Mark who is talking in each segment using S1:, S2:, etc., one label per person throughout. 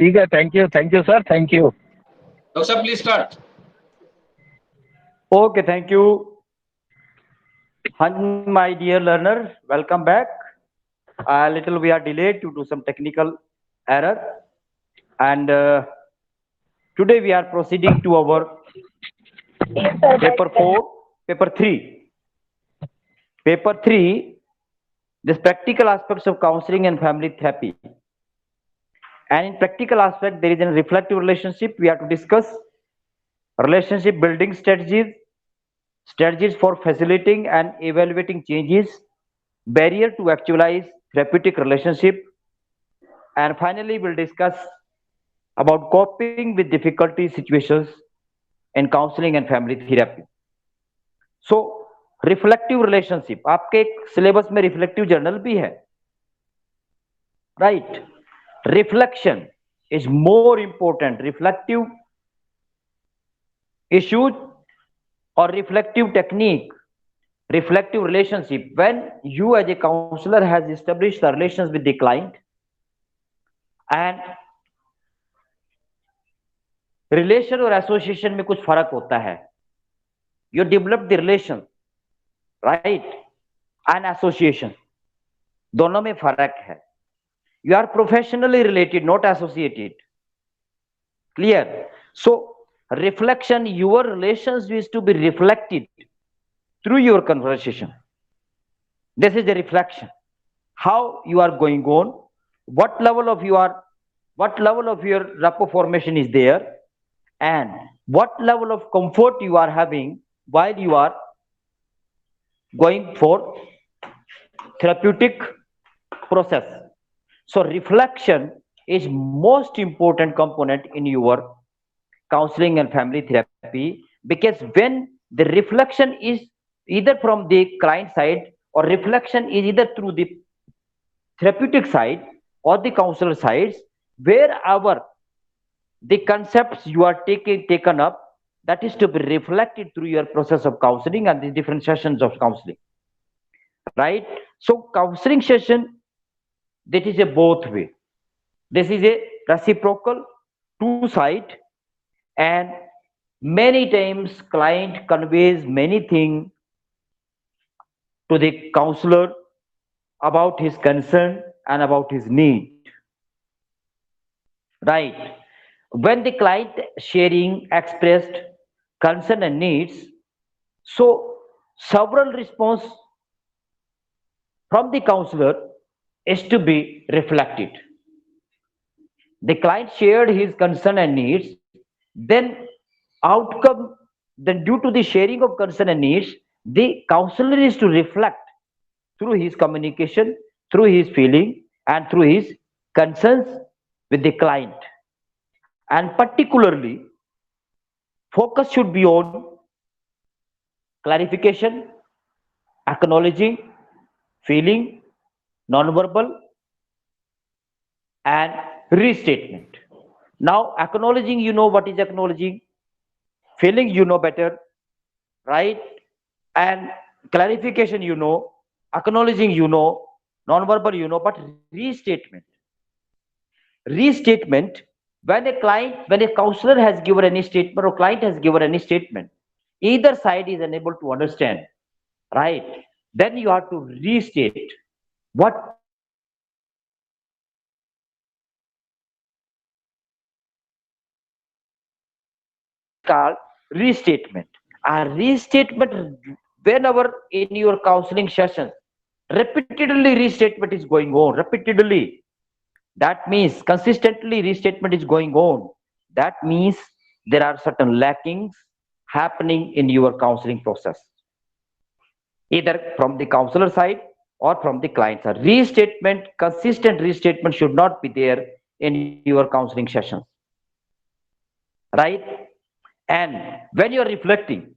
S1: ठीक है, thank you sir, thank you.
S2: Dr. Sir, please start.
S3: Okay, thank you. My dear learner, welcome back. A little we are delayed due to some technical error, and today we are proceeding to our paper 4, paper 3. Paper 3, this practical aspects of counseling and family therapy. And in practical aspect, there is a reflective relationship. We have to discuss relationship building strategies, strategies for facilitating and evaluating changes, barrier to actualize therapeutic relationship, and finally we'll discuss about coping with difficulty situations in counseling and family therapy. So reflective relationship आपके एक syllabus में reflective journal भी है, right? Reflection is more important. Reflective issues or reflective technique, reflective relationship, when you as a counselor has established the relations with the client and relation और association में कुछ फर्क होता है. You develop the relation, right, and association, दोनों में फर्क है. You are professionally related, not associated. Clear? So reflection, your relations is to be reflected through your conversation. This is the reflection, how you are going on, what level of your rapport formation is there, and what level of comfort you are having while you are going for therapeutic process. So reflection is most important component in your counseling and family therapy, because when the reflection is either from the client side or reflection is either through the therapeutic side or the counselor sides, wherever the concepts you are taken up, that is to be reflected through your process of counseling and the different sessions of counseling, right? So counseling session, that is a both way. This is a reciprocal, two side, and many times client conveys many things to the counselor about his concern and about his need, right? When the client sharing expressed concern and needs, so several response from the counselor is to be reflected. The client shared his concern and needs, then outcome, then due to the sharing of concern and needs, the counselor is to reflect through his communication, through his feeling, and through his concerns with the client. And particularly focus should be on clarification, acknowledging, feeling, non-verbal, and restatement. Now acknowledging, you know what is acknowledging, feeling you know better, right? And clarification you know, acknowledging you know, non-verbal you know, but restatement, when a counselor has given any statement or client has given any statement, either side is unable to understand, right? Then you have to restate what called restatement. A restatement, whenever in your counseling sessions, repeatedly restatement is going on, repeatedly. That means consistently restatement is going on. That means there are certain lackings happening in your counseling process, either from the counselor side or from the client side. Restatement, consistent restatement should not be there in your counseling sessions, right? And when you are reflecting,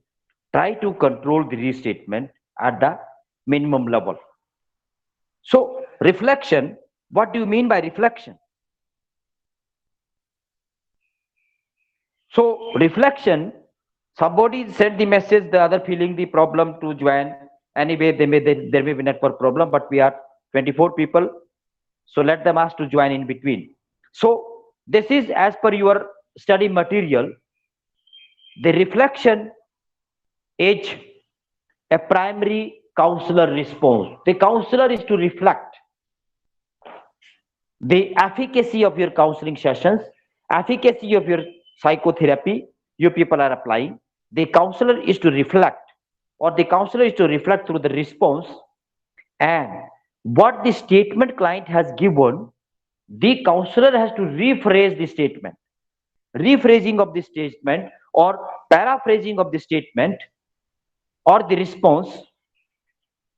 S3: try to control the restatement at the minimum level. So reflection, what do you mean by reflection? So reflection, somebody sent the message, the other feeling the problem to join. Anyway, there may be network problem, but we are 24 people, so let them ask to join in between. So This is as per your study material. The reflection is a primary counselor response. The counselor is to reflect the efficacy of your counseling sessions, efficacy of your psychotherapy you people are applying. The counselor is to reflect, or the counselor is to reflect through the response and what the statement client has given. The counselor has to rephrase the statement, rephrasing of the statement, or paraphrasing of the statement or the response.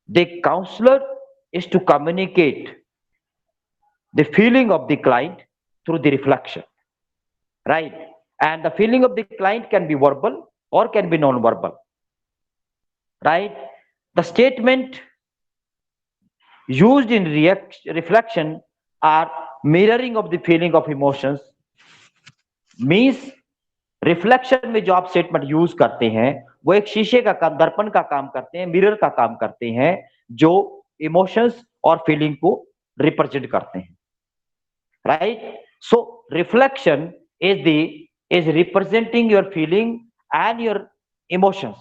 S3: The counselor is to communicate the feeling of the client through the reflection, right? And the feeling of the client can be verbal or can be non-verbal, right? The statement used in reflection are mirroring of the feeling of emotions. Means reflection में जो आप statement use करते हैं वो एक शीशे का काम, दर्पण का काम करते हैं, मिरर का काम करते हैं, जो इमोशंस और फीलिंग को रिप्रेजेंट करते हैं, right? So reflection is representing your feeling and your emotions,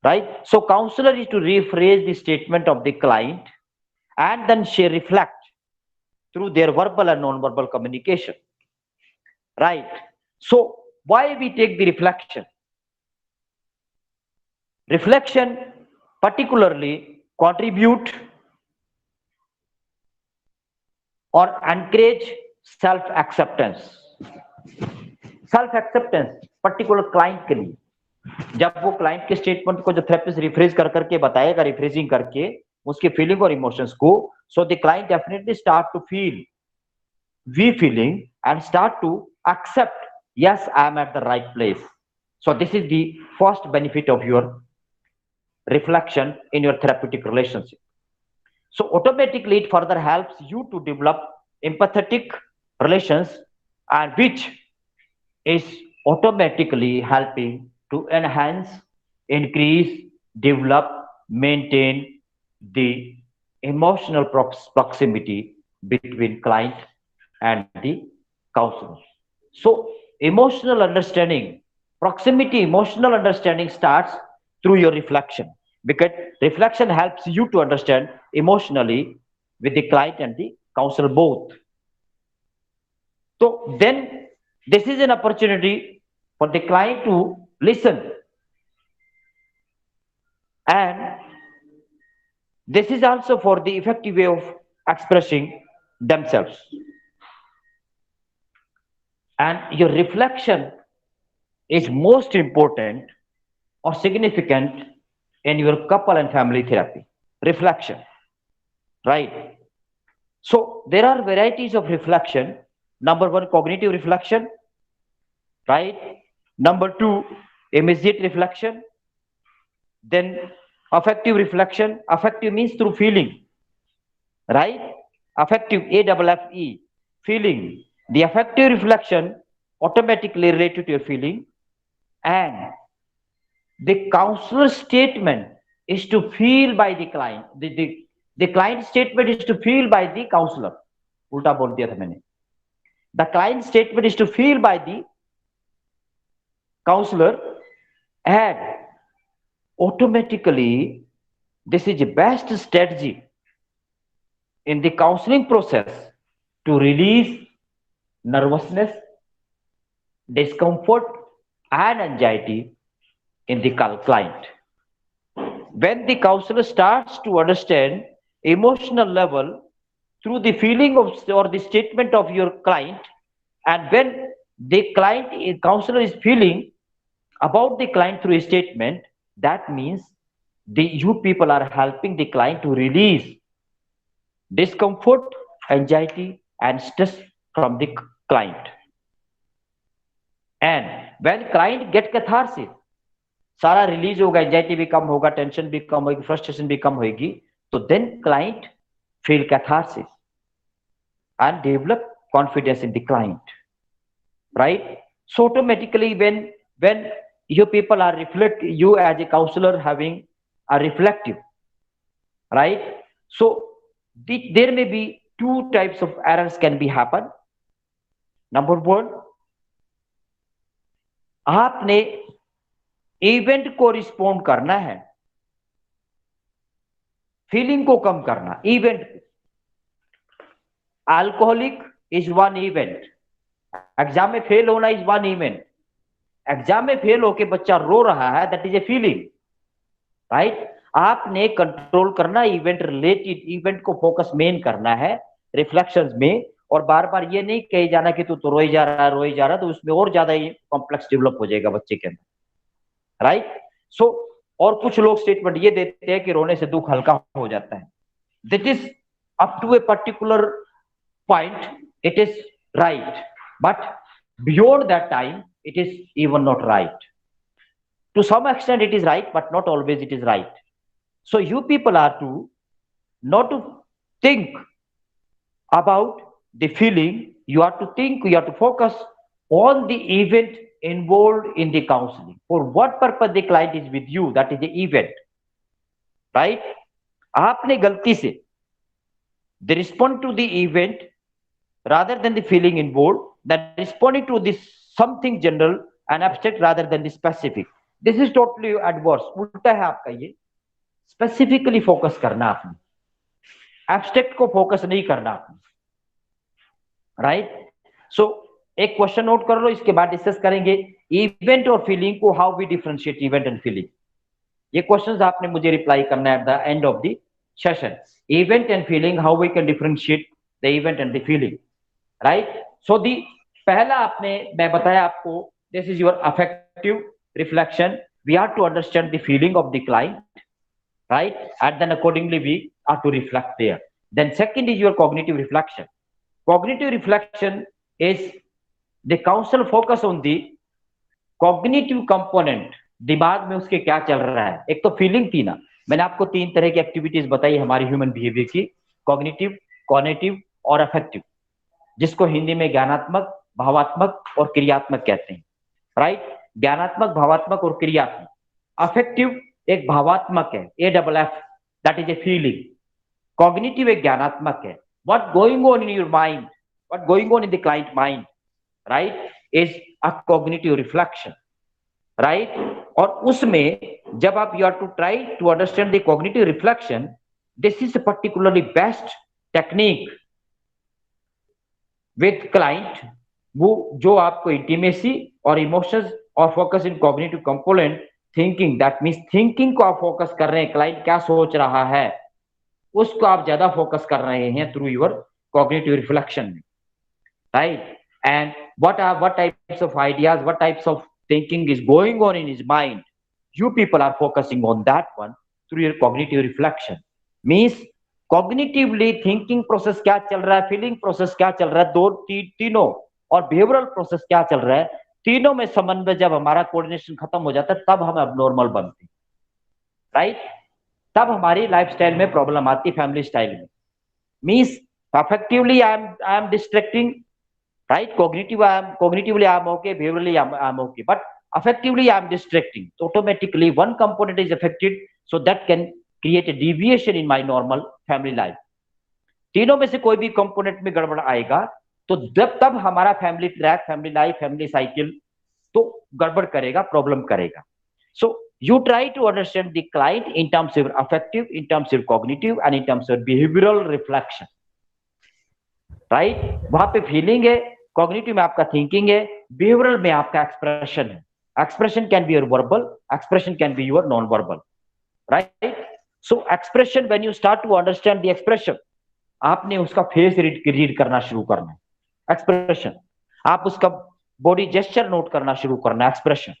S3: right? So counselor is to rephrase the statement of the client and then she reflect through their verbal and non-verbal communication, right? So why we take the reflection? Reflection particularly contribute or encourage self acceptance. Self acceptance particular client के लिए, जब वो client के statement को जो therapist rephrase कर करके बताएगा, रिफ्रेजिंग करके उसके फीलिंग और इमोशंस को, so the client definitely start to feel we feeling and start to accept, yes, I am at the right place. So this is the first benefit of your reflection in your therapeutic relationship. So automatically it further helps you to develop empathetic relations, and which is automatically helping to enhance, increase, develop, maintain the emotional proximity between client and the counselor. So emotional understanding, proximity, emotional understanding starts through your reflection, because reflection helps you to understand emotionally with the client and the counselor both. So then this is an opportunity for the client to listen, and this is also for the effective way of expressing themselves. And your reflection is most important or significant in your couple and family therapy. Reflection, right? So there are varieties of reflection. Number one, cognitive reflection, right? Number two, immediate reflection. Then affective reflection. Affective means through feeling, right? Affective, AFFE, feeling. The affective reflection automatically related to your feeling, and the counselor's statement is to feel by the client. The client statement is to feel by the counselor. उल्टा बोल दिया था मैंने. The client statement is to feel by the counselor, and automatically this is the best strategy in the counseling process to release nervousness, discomfort, and anxiety in the client. When the counselor starts to understand emotional level through the feeling of or the statement of your client, and when the counselor is feeling about the client through a statement, that means you people are helping the client to release discomfort, anxiety, and stress from the client. And when client get catharsis, सारा release होगा, anxiety भी कम होगा, tension भी कम होगी, frustration भी कम होगी, तो then client feel catharsis and develop confidence in the client, right? So automatically when you people are you as a counselor having a reflective, right? So there may be two types of errors can be happen. Number one, आपने event को respond करना है, feeling को कम करना। Event, alcoholic is one event, exam में fail होना is one event, exam में fail होके बच्चा रो रहा है, that is a feeling, right. आपने कंट्रोल करना इवेंट रिलेटेड, इवेंट को फोकस मेन करना है रिफ्लेक्शंस में, और बार बार ये नहीं कही जाना कि तू तो रोई जा रहा है रोई जा रहा है, तो उसमें और ज्यादा ये कॉम्प्लेक्स डेवलप हो जाएगा बच्चे के अंदर, राइट। सो और कुछ लोग स्टेटमेंट ये देते हैं कि रोने से दुख हल्का हो जाता है, that is up to a particular point it is right, but beyond that time it is even not right. To some extent it is right, but not always it is right. So you people are to not to think about the feeling, you are to think, you have to focus on the event involved in the counseling. For what purpose the client is with you, that is the event, right? आपने गलती से they respond to the event rather than the feeling involved, that responding to this something general and abstract rather than the specific. This is totally adverse, उल्टा है आपका ये। Specifically focus करना आपने, abstract को फोकस नहीं करना आपने, राइट। सो एक क्वेश्चन नोट कर लो, इसके बाद डिस्कस करेंगे इवेंट और फीलिंग को, how we differentiate event and feeling. ये क्वेश्चंस आपने मुझे रिप्लाई करना है at the end of the session. Event and feeling, how we can differentiate the event and the feeling, right. So the पहला आपने मैं बताया आपको, this is your affective reflection, we are to understand the feeling of the client, right, and then accordingly we are to reflect there. Then second is your cognitive reflection. Cognitive reflection is the counsel focus on the cognitive component, दिमाग में उसके क्या चल रहा है। एक तो feeling थी ना, मैंने आपको तीन तरह की एक्टिविटीज बताई हमारी ह्यूमन बिहेवियर की, कॉग्निटिव, कॉग्निटिव और अफेक्टिव, जिसको हिंदी में ज्ञानात्मक, भावात्मक और क्रियात्मक कहते हैं, राइट। ज्ञानात्मक, भावात्मक और क्रियात्मक। अफेक्टिव एक भावात्मक है, AFF, that is a feeling. Cognitive एक ज्ञानात्मक है, what going on in your mind, what going on in the client mind, right, is a cognitive reflection, right. और उसमें जब आप you are to try to understand the cognitive reflection, this is particularly best technique with client, वो जो आपको intimacy और emotions और focus in cognitive component, thinking, that means thinking को आप फोकस कर रहे हैं, क्लाइंट क्या सोच रहा है उसको आप ज्यादा फोकस कर रहे हैं थ्रू योर कॉग्निटिव रिफ्लेक्शन में, right. And what types of ideas, what types of thinking is going on in his mind, you people are focusing on that one through your cognitive reflection. Means cognitively thinking process क्या चल रहा है, feeling process क्या चल रहा है, दो तीनों, और behavioral process क्या चल रहा है, तीनों में समन्वय जब हमारा कोऑर्डिनेशन खत्म हो जाता है तब हम अबनॉर्मल बनते हैं, राइट। तब हमारी लाइफस्टाइल में प्रॉब्लम आती है, फैमिली स्टाइल में। Means effectively I am distracting, right, cognitively I am okay, behaviorally I am okay, but affectively I am distracting, so automatically one component is affected, so that can create a deviation in my normal family life. तीनों में से कोई भी component में गड़बड़ आएगा तो जब तब हमारा family track, family life, family cycle तो गड़बड़ करेगा, प्रॉब्लम करेगा। So you try to understand the client in terms of affective, in terms of cognitive and in terms of behavioural reflection, right. वहां पे फीलिंग है, कॉग्निटिव में आपका thinking है, बिहेवियरल में आपका एक्सप्रेशन है। Expression can be your verbal, expression can be your non verbal, right. So expression, when you start to understand the expression, आपने उसका फेस रीड करना शुरू करना है, एक्सप्रेशन, आप उसका बॉडी जेस्चर नोट करना शुरू करना है, एक्सप्रेशन,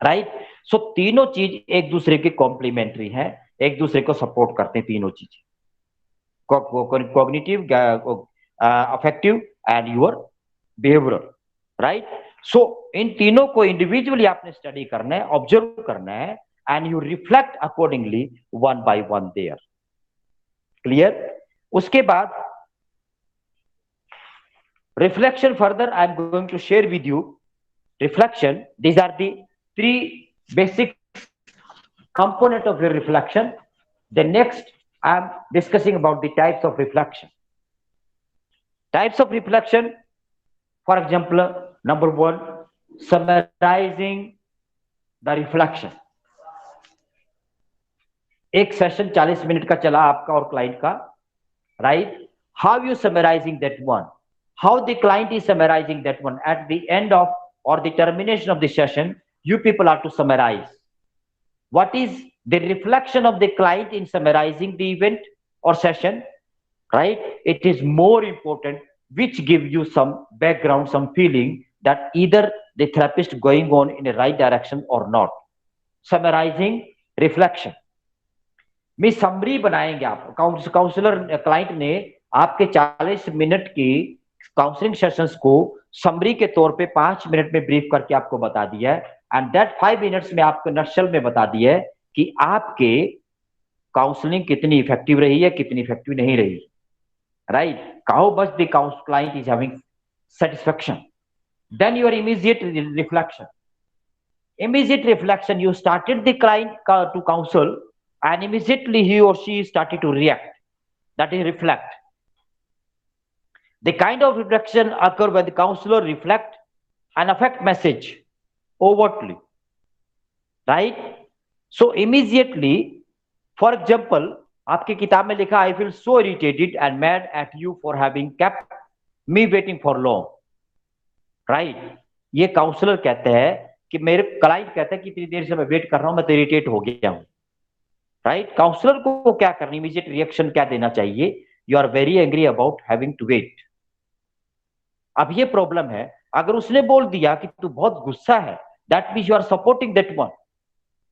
S3: राइट। सो तीनों चीज एक दूसरे के कॉम्प्लीमेंट्री है, एक दूसरे को सपोर्ट करते हैं तीनों चीजें, cognitive, affective and your behavioural, right. So इन तीनों को इंडिविजुअली आपने स्टडी करना है, ऑब्जर्व करना है, and you reflect accordingly one by one there, clear. उसके बाद reflection, further I am going to share with you reflection. These are the three basic component of your reflection. The next I am discussing about the types of reflection. Types of reflection, For example, number one, summarizing the reflection. एक session 40 minute का चला आपका और client का, right? How you summarizing that one? How the client is summarizing that one? At the end of or the termination of the session, you people are to summarize. What is the reflection of the client in summarizing the event or session, right? It is more important, which give you some background, some feeling that either the therapist going on in the right direction or not. Summarizing reflection. में summary बनाएंगे आप, counsellor client ने आपके 40 minute की counselling sessions को summary के तौर पे 5 मिनट में ब्रीफ करके आपको बता दिया है, एंड दैट 5 मिनट्स में आपको नक्शल में बता दिया है कि आपके काउंसलिंग कितनी इफेक्टिव रही है, कितनी इफेक्टिव नहीं रही, right? How much the client is having satisfaction. Then your immediate reflection. Immediate reflection, you started the client to counsel, and immediately he or she started to react. That is reflect. The kind of reflection occur when the counselor reflect and affect message overtly, right? So immediately, for example, आपकी किताब में लिखा, I feel so irritated and mad at you for having kept me waiting for long, right? ये counsellor कहते हैं कि मेरे client कहता है कि इतनी देर से मैं वेट कर रहा हूं, मैं तो इरिटेट हो गया हूं, राइट? काउंसलर को क्या करनी, इमीडिएट रिएक्शन क्या देना चाहिए? You are very angry about having to wait. अब ये प्रॉब्लम है, अगर उसने बोल दिया कि तू बहुत गुस्सा है, that means you are supporting that one.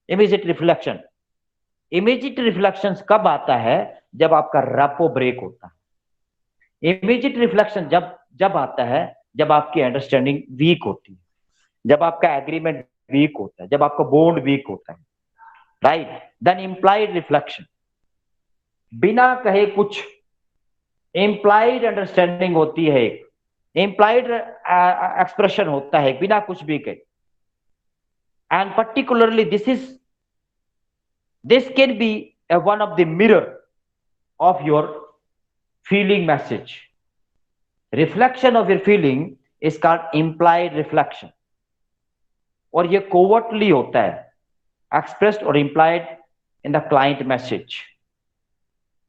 S3: Immediate reflection. Immediate reflection कब आता है? जब आपका रैपो ब्रेक होता है. इमीडिएट रिफ्लेक्शन जब आता है जब आपकी अंडरस्टैंडिंग वीक होती है, जब आपका एग्रीमेंट वीक होता है, जब आपका बॉन्ड वीक होता है, राइट? देन इम्प्लाइड रिफ्लेक्शन, बिना कहे कुछ इम्प्लाइड अंडरस्टैंडिंग होती है, एक इम्प्लाइड एक्सप्रेशन होता है बिना कुछ भी कहे. And particularly this can be one of the mirror of your feeling message. Reflection of your feeling is called implied reflection, और ये covertly होता है, expressed or implied in the client message,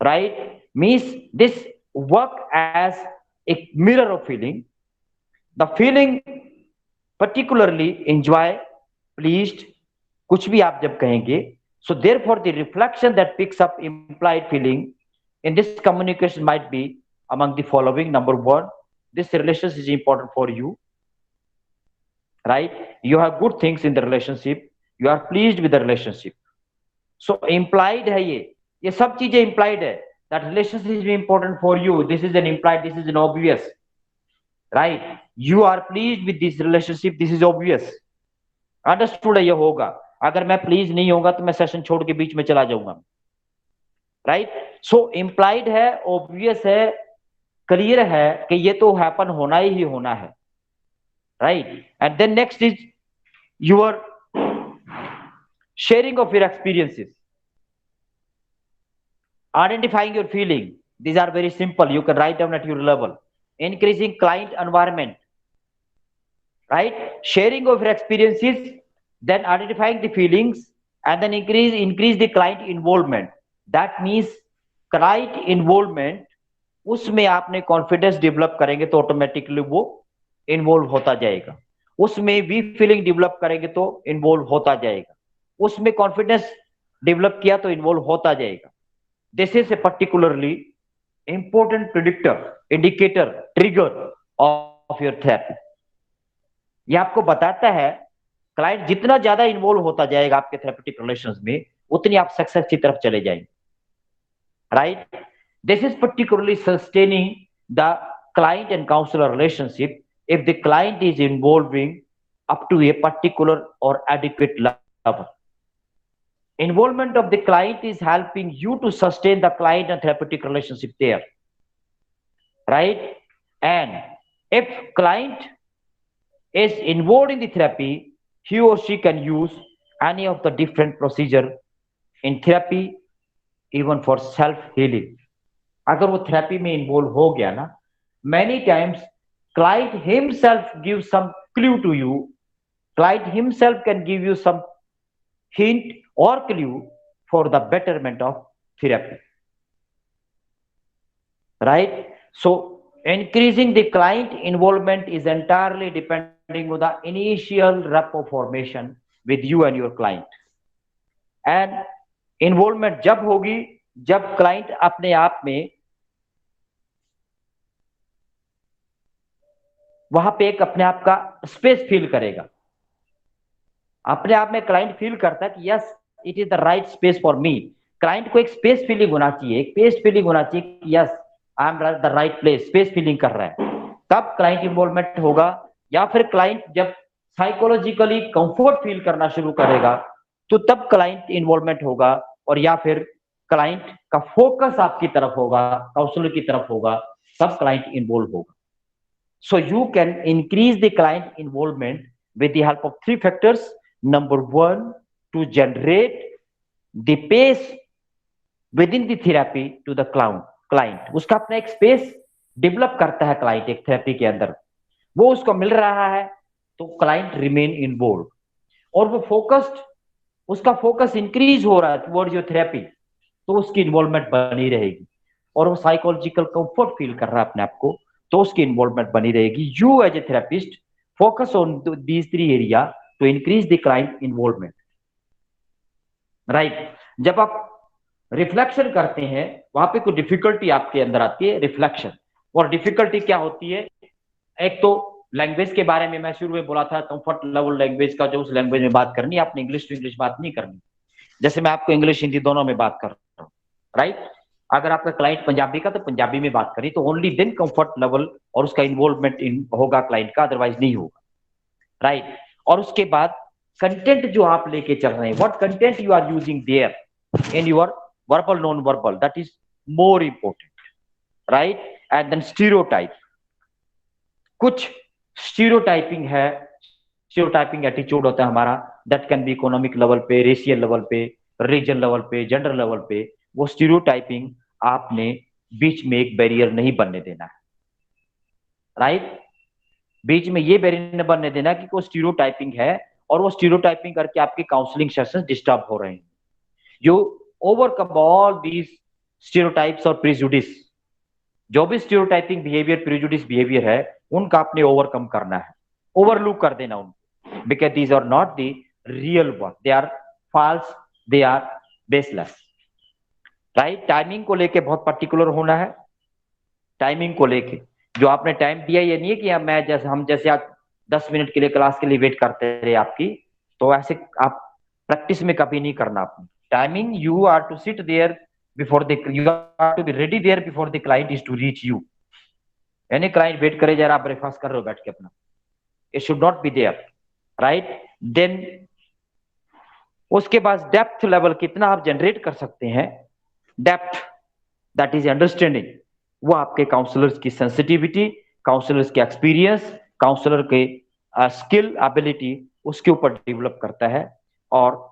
S3: right? Means this work as a mirror of feeling. The feeling particularly enjoy, pleased, कुछ भी आप जब कहेंगे. So therefore the reflection that picks up implied feeling in this communication might be among the following. Number one, this relationship is important for you, right? You have good things in the relationship, you are pleased with the relationship. So implied है, ये सब चीजें implied है. That relationship is important for you, this is an implied, this is an obvious, right? You are pleased with this relationship, this is obvious, understood है, ये होगा. अगर मैं प्लीज नहीं होगा तो मैं सेशन छोड़ के बीच में चला जाऊंगा, राइट? सो इम्प्लाइड है, ऑब्वियस है, क्लियर है कि ये तो हैपन होना ही होना है, right? And then next is your sharing of your experiences, identifying your feeling. These are very simple, you can write down at your level. Increasing client environment, right? Sharing of your experiences, then identifying the feelings, and then increase the client involvement. That means client involvement, उसमें आपने confidence develop करेंगे तो automatically वो involve होता जाएगा. उसमें भी feeling develop करेंगे तो इन्वॉल्व होता जाएगा. उसमें कॉन्फिडेंस डेवलप किया तो इन्वॉल्व होता जाएगा. This is A particularly important predictor, indicator, trigger of your therapy. ये आपको बताता है क्लाइंट जितना ज्यादा इन्वॉल्व होता जाएगा आपके थेरेपेटिक रिलेशंस में, उतनी आप सक्सेस की तरफ चले जाएंगे, right? This is particularly sustaining the client and counsellor relationship if the client is involving up to a particular or adequate level. Involvement of the client is helping you to sustain the client and therapeutic relationship there, right? And if client is involved in the therapy, he or she can use any of the different procedure in therapy, even for self healing. अगर वो therapy में involve हो गया ना, many times client himself gives some clue to you. Client himself can give you some hint or clue for the betterment of therapy, right? So increasing the client involvement is entirely depending on the initial rapport formation with you and your client. And involvement जब होगी जब client अपने आप में वहां पे एक अपने आप का स्पेस फील करेगा। अपने आप में क्लाइंट फील करता है कि yes it is the right space for me. Client को एक स्पेस फीलिंग होना चाहिए, एक स्पेस फीलिंग होना चाहिए कि yes I am the right place, space feeling कर रहा है, तब क्लाइंट इन्वॉल्वमेंट होगा। या फिर क्लाइंट जब साइकोलॉजिकली कंफर्ट फील करना शुरू करेगा तो तब क्लाइंट इन्वॉल्वमेंट होगा। और या फिर क्लाइंट का फोकस आपकी तरफ होगा, काउंसलर की तरफ होगा, तब क्लाइंट इन्वॉल्व होगा। So you can increase the client involvement with the help of three factors. Number one, to generate the pace within the therapy to the client. उसका अपना एक स्पेस डेवलप करता है क्लाइंट एक थेरेपी के अंदर, वो उसको मिल रहा है तो क्लाइंट रिमेन इन्वॉल्व। और वो फोकस्ड, उसका फोकस इंक्रीज हो रहा है टुवर्ड्स योर थेरेपी, तो उसकी इन्वॉल्वमेंट बनी रहेगी। और वो साइकोलॉजिकल कंफर्ट फील कर रहा है अपने आप को, तो उसकी इन्वॉल्वमेंट बनी रहेगी। You as a therapist focus on these three area to increase the client involvement, right. जब आप रिफ्लेक्शन करते हैं वहां पे कोई डिफिकल्टी आपके अंदर आती है, रिफ्लेक्शन। और डिफिकल्टी क्या होती है? एक तो लैंग्वेज के बारे में मैं शुरू में बोला था, कंफर्ट लेवल लैंग्वेज का, जो उस लैंग्वेज में बात करनी है आपने, इंग्लिश टू इंग्लिश बात नहीं करनी। जैसे मैं आपको इंग्लिश हिंदी दोनों में बात कर रहा हूँ, राइट। अगर आपका क्लाइंट पंजाबी का तो पंजाबी में बात करी तो ओनली देन कंफर्ट लेवल और उसका इन्वॉल्वमेंट होगा क्लाइंट का, अदरवाइज नहीं होगा, राइट। और उसके बाद कंटेंट जो आप लेके चल रहे हैं, what content you are using there in your verbal non verbal, that is more important, right. And then stereotype, कुछ स्टीरियोटाइपिंग है, स्टीरियोटाइपिंग एटीट्यूड होता है हमारा, that can be economic level पे, रेशियल लेवल पे, रीजन लेवल पे, gender level पे। वो स्टीरियोटाइपिंग आपने बीच में एक बैरियर नहीं बनने देना है, राइट। बीच में ये बैरियर बनने देना कि कोई स्टीरियोटाइपिंग है और वो स्टीरियोटाइपिंग करके आपके काउंसलिंग सेशंस डिस्टर्ब हो रहे हैं। You overcome all these stereotypes और प्रिजुडिस। जो भी स्टीरियोटाइपिंग बिहेवियर, प्रिजुडिस बिहेवियर है, उनका आपने ओवरकम करना है, ओवरलुक कर देना उनको, because these are not the real one, they are false, they are baseless, right. Timing को लेके बहुत पर्टिकुलर होना है। टाइमिंग को लेके जो आपने टाइम दिया, ये नहीं है कि हम जैसे आज 10 मिनट के लिए क्लास के लिए वेट करते रहे आपकी, तो ऐसे आप प्रैक्टिस में कभी नहीं करना आपने। Timing, you are to sit there before the, you are to be ready there before the client is to reach you. यानी क्लाइंट वेट करे जा रहा, आप ब्रेकफास्ट कर रहे हो बैठ के अपना, it should not be there, right. Then उसके बाद डेप्थ लेवल कितना आप जनरेट कर सकते हैं, डेप्थ दैट इज अंडरस्टैंडिंग, वो आपके काउंसलर्स की सेंसिटिविटी, काउंसलर्स के एक्सपीरियंस, काउंसलर के स्किल एबिलिटी, उसके ऊपर डेवलप करता है। और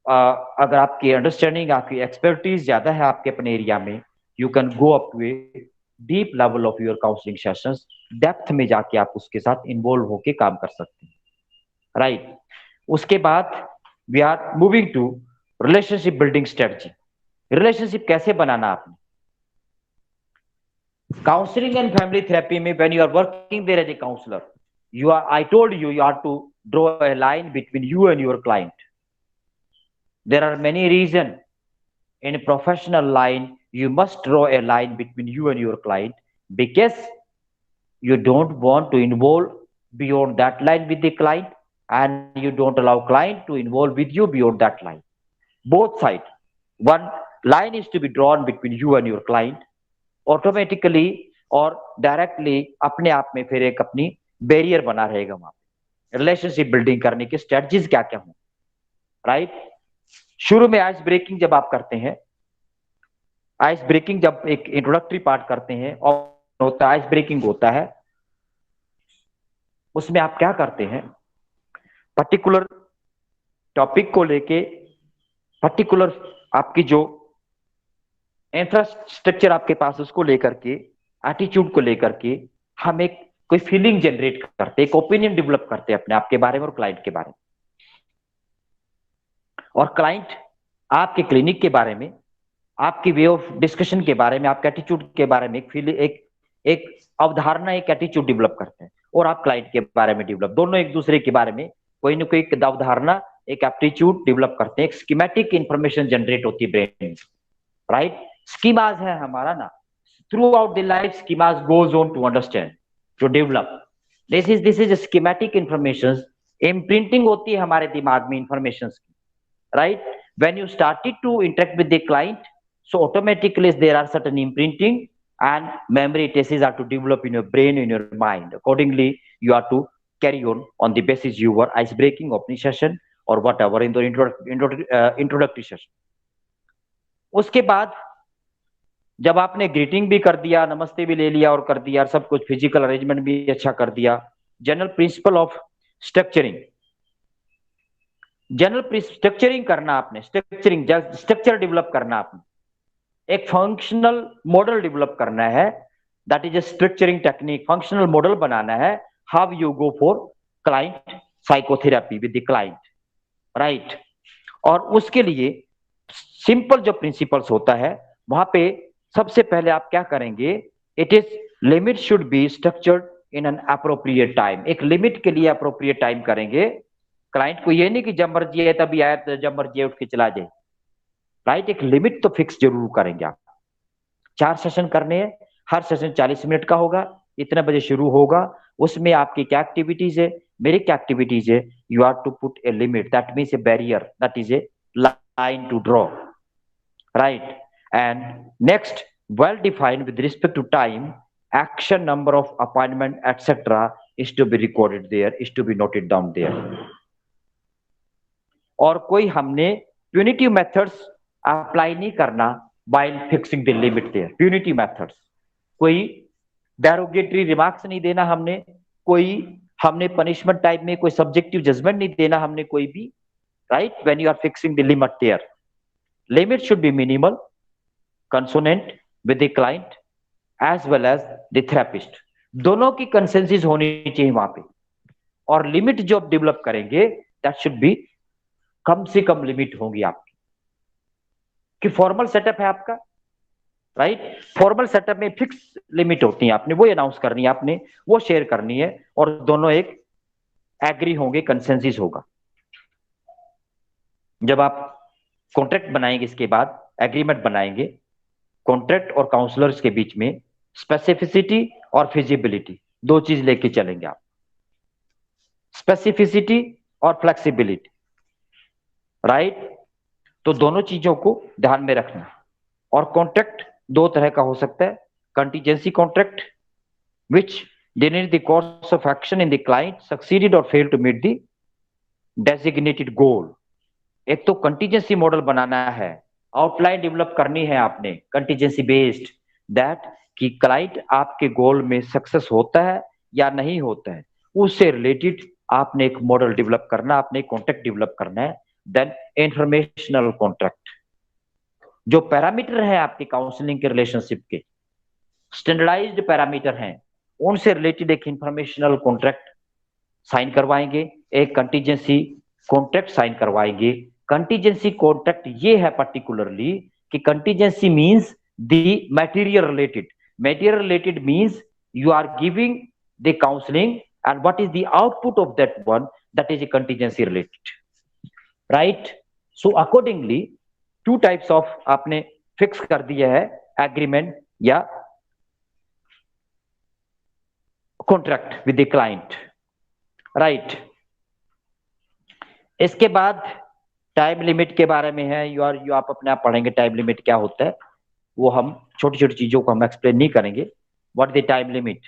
S3: अगर आपकी अंडरस्टैंडिंग, आपकी एक्सपर्टीज ज्यादा है आपके अपने एरिया में, you can go up to a deep level of your counselling sessions. Depth में जाके आप उसके साथ इन्वॉल्व होके काम कर सकते हैं, राइट। उसके बाद we are moving to relationship building strategy. Relationship कैसे बनाना आपने काउंसलिंग एंड फैमिली थेरेपी में, when you are working there as a counsellor, you are, I told you, you are to draw a line between you and your client. There are many reasons. In a professional line, you must draw a line between you and your client, because you don't want to involve beyond that line with the client, and you don't allow client to involve with you beyond that line. Both sides, one line is to be drawn between you and your client. Automatically और directly अपने आप में फिर एक अपनी barrier बना रहेगा वहां पे। रिलेशनशिप बिल्डिंग करने की स्ट्रेटजीज क्या क्या हो, राइट। शुरू में आइस ब्रेकिंग जब आप करते हैं, आइस ब्रेकिंग जब एक इंट्रोडक्टरी पार्ट करते हैं और होता है आइस ब्रेकिंग होता है, उसमें आप क्या करते हैं, पर्टिकुलर टॉपिक को लेके, पर्टिकुलर आपकी जो इंफ्रास्ट्रक्चर आपके पास उसको लेकर के, एटीट्यूड को लेकर के हम एक कोई फीलिंग जनरेट करते, एक ओपिनियन डेवलप करते अपने आपके बारे में और क्लाइंट के बारे में। और क्लाइंट आपके क्लिनिक के बारे में, आपकी वे ऑफ डिस्कशन के बारे में, आपके एटीट्यूड के बारे में एक अवधारणा, एक एटीट्यूड डेवलप करते हैं। और आप क्लाइंट के बारे में डेवलप, दोनों एक दूसरे के बारे में कोई ना कोई अवधारणा, एक एप्टीट्यूड डेवलप करते हैं। एक स्कीमेटिक इंफॉर्मेशन जनरेट होती है ब्रेन में, राइट। स्कीमाज है हमारा ना, throughout the life schemas goes on to understand, to develop. This is schematic information, imprinting होती है हमारे दिमाग में इंफॉर्मेशन की, right? When you started to interact with the client, so automatically there are certain imprinting and memory traces are to develop in your brain, in your mind. Accordingly, you are to carry on the basis you were ice breaking, opening session or whatever in the introductory session. उसके बाद जब आपने greeting भी कर दिया, नमस्ते भी ले लिया और कर दिया, सब कुछ फिजिकल अरेंजमेंट भी अच्छा कर दिया, general principle of structuring, general structuring करना आपने, स्ट्रक्चर डेवलप करना आपने, एक फंक्शनल मॉडल डेवलप करना है, that is a structuring technique. Functional model बनाना है, how you go for client psychotherapy with the client, right. और उसके लिए सिंपल जो प्रिंसिपल्स होता है, वहां पे सबसे पहले आप क्या करेंगे, it is limit should be structured in an appropriate time. एक लिमिट के लिए अप्रोप्रिएट टाइम करेंगे। क्लाइंट को ये नहीं कि जब मर्जी है तभी आए, तो जब मर्जी उठ के चला जाए, राइट। एक लिमिट तो फिक्स जरूर करेंगे आप। 4 सेशन करने हैं, हर सेशन 40 मिनट का होगा, इतने बजे शुरू होगा। उसमें आपकी क्या एक्टिविटीज है, मेरी क्या एक्टिविटीज है, you are to put a limit, that means a barrier, that is a line to draw, right. And next, well defined with respect to time, action, number of appointment, etc. is to be recorded there, is to be noted down there. और कोई हमने punitive methods apply नहीं करना while fixing the limit there. Punitive methods, कोई derogatory remarks नहीं देना हमने, कोई हमने पनिशमेंट टाइप में कोई सब्जेक्टिव जजमेंट नहीं देना हमने कोई भी, right. When you are fixing the limit there, limit should be minimal, consonant with the client as well as the therapist, दोनों की कंसेंसस होनी चाहिए वहां पे। और लिमिट जो आप डेवलप करेंगे, दैट शुड बी, कम से कम लिमिट होगी आपकी। कि फॉर्मल सेटअप है आपका, राइट। फॉर्मल सेटअप में फिक्स लिमिट होती है, आपने वो अनाउंस करनी है, आपने वो शेयर करनी है, और दोनों एक एग्री होंगे, कंसेंसस होगा। जब आप कॉन्ट्रैक्ट बनाएंगे, इसके बाद एग्रीमेंट बनाएंगे, कॉन्ट्रैक्ट और काउंसलर्स के बीच में स्पेसिफिसिटी और फिजिबिलिटी, दो चीज लेके चलेंगे आप, स्पेसिफिसिटी और फ्लेक्सिबिलिटी, राइट। तो दोनों चीजों को ध्यान में रखना। और कॉन्ट्रैक्ट दो तरह का हो सकता है, contingency contract which during the course of action in the client succeeded और fail to meet the designated goal. एक तो कंटीजेंसी मॉडल बनाना है, आउटलाइन डेवलप करनी है आपने कंटीजेंसी बेस्ड, दैट कि क्लाइंट आपके गोल में सक्सेस होता है या नहीं होता है, उससे रिलेटेड आपने एक मॉडल डेवलप करना, आपने कॉन्ट्रैक्ट डेवलप करना है। देन इंफॉर्मेशनल कॉन्ट्रैक्ट, जो पैरामीटर है आपके काउंसलिंग के रिलेशनशिप के, स्टैंडर्डाइज्ड पैरामीटर हैं, उनसे रिलेटेड एक इंफॉर्मेशनल कॉन्ट्रैक्ट साइन करवाएंगे, एक कंटीजेंसी कॉन्ट्रैक्ट साइन करवाएंगे। कंटीजेंसी कॉन्ट्रैक्ट ये है पर्टिकुलरली कि contingency means the material related, material related means you are giving the counseling and what is the output of that one, that is a contingency related, right? So accordingly two types of आपने fix कर दिया है, agreement या contract with the client, right. इसके बाद time limit के बारे में है, यू आप अपने आप पढ़ेंगे टाइम लिमिट क्या होता है, वो हम छोटी छोटी चीजों को हम एक्सप्लेन नहीं करेंगे। What the time limit.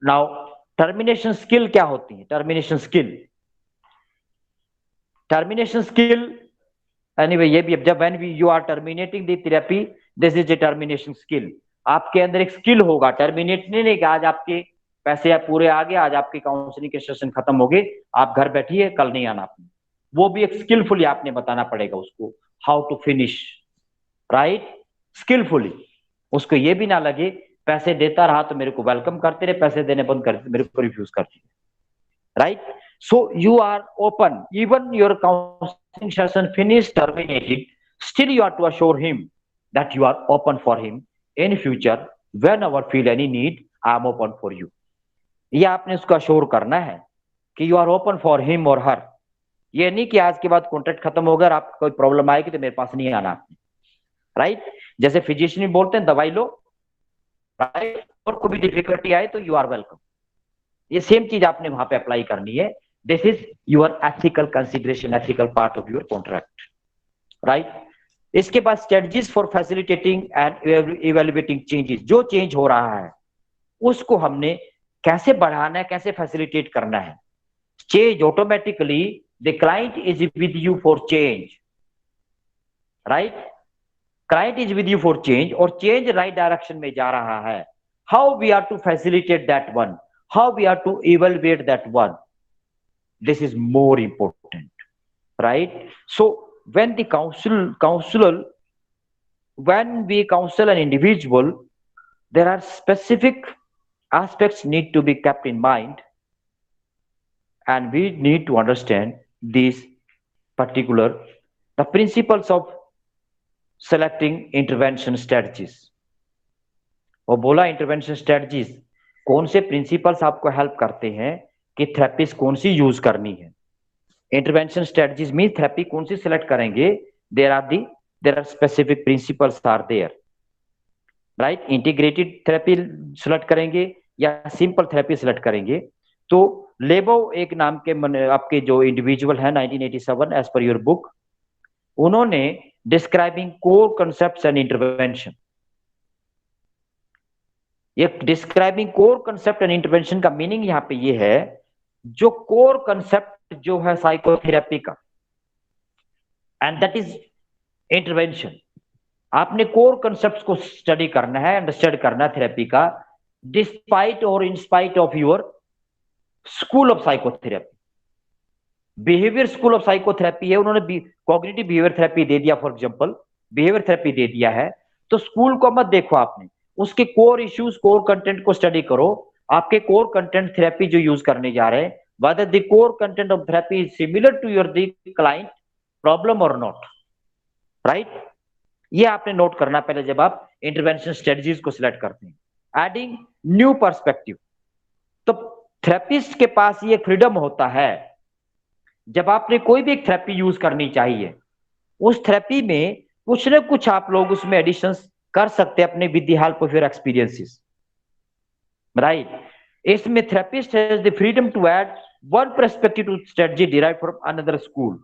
S3: Now termination skill क्या होती है, termination skill, termination skill anyway ये भी, जब when you are terminating the therapy, this is a termination skill. आपके अंदर एक स्किल होगा, टर्मिनेट नहीं कि आज आपके पैसे पूरे आ गए, आज आपके काउंसलिंग के सेशन खत्म हो गए, आप घर बैठिए, कल नहीं आना आपने, वो भी एक स्किलफुली आपने बताना पड़ेगा उसको, how to finish, right, skilfully. उसको ये भी ना लगे पैसे देता रहा तो मेरे को वेलकम करते रहे, पैसे देने बंद कर मेरे को रिफ्यूज करते रहे, right? So you are open, even your counselling session finish terminated, still you are to assure him that you are open for him in future whenever feel any need, I am open for you. ये आपने उसको assure करना है कि you are open for him और her. ये नहीं कि आज के बाद कॉन्ट्रैक्ट खत्म होगा, आपको कोई प्रॉब्लम आएगी तो मेरे पास नहीं आना, राइट? जैसे फिजिशियन बोलते हैं दवाई लो, राइट? और कोई भी डिफिकल्टी आए तो यू आर वेलकम। ये सेम चीज आपने वहां पे अप्लाई करनी है। This is your ethical consideration, ethical part of your contract, right? इसके बाद strategies for facilitating and evaluating changes. जो चेंज हो रहा है उसको हमने कैसे बढ़ाना है, कैसे फैसिलिटेट करना है। Change automatically, the client is with you for change, right? Client is with you for change, और चेंज राइट डायरेक्शन में जा रहा है। How we are to facilitate that one, how we are to evaluate that one, this is more important, right? So when the counselor, when we counsel an individual, there are specific aspects need to be kept in mind, and we need to understand these particular, the principles of selecting intervention strategies. वो बोला intervention strategies, कौन से principles आपको help करते हैं कि therapist कौन सी use करनी है। इंटरवेंशन स्ट्रेटजीज मीन थेरेपी कौन सी सिलेक्ट करेंगे, there are specific principles are there, right? Integrated therapy select करेंगे या सिंपल थेरेपी सिलेक्ट करेंगे। तो लेबो एक नाम के आपके जो इंडिविजुअल है 1987 एज पर योर बुक, उन्होंने describing core concepts and intervention, ये describing core concept and intervention का मीनिंग यहाँ पे ये है, जो कोर कंसेप्ट जो है साइकोथेरेपी का, एंड दैट इज इंटरवेंशन। आपने कोर कंसेप्ट को स्टडी करना है, अंडरस्टैंड करना है थेरेपी का, डिस्पाइट और in spite of your school of psychotherapy. Behaviour school of psychotherapy है, उन्होंने कॉग्निटिव बिहेवियर थेरेपी दे दिया, फॉर एग्जांपल बिहेवियर थेरेपी दे दिया है, तो स्कूल को मत देखो आपने, उसके कोर इश्यूज, कोर कंटेंट को स्टडी करो। आपके कोर कंटेंट थेरेपी जो यूज करने जा रहे हैं, whether the core content of therapy is similar to your the client problem or not, right? ये आपने नोट करना पहले जब आप इंटरवेंशन स्ट्रेटजीज को सिलेक्ट करते हैं। एडिंग न्यू पर्सपेक्टिव, तो थेरेपिस्ट के पास ये फ्रीडम होता है, जब आपने कोई भी एक थेरेपी यूज करनी चाहिए, उस थेरेपी में कुछ ना कुछ आप लोग उसमें एडिशंस कर सकते हैं अपने with the help of your experiences, right? इसमें therapist has the freedom to add one perspective to strategy derive from another school.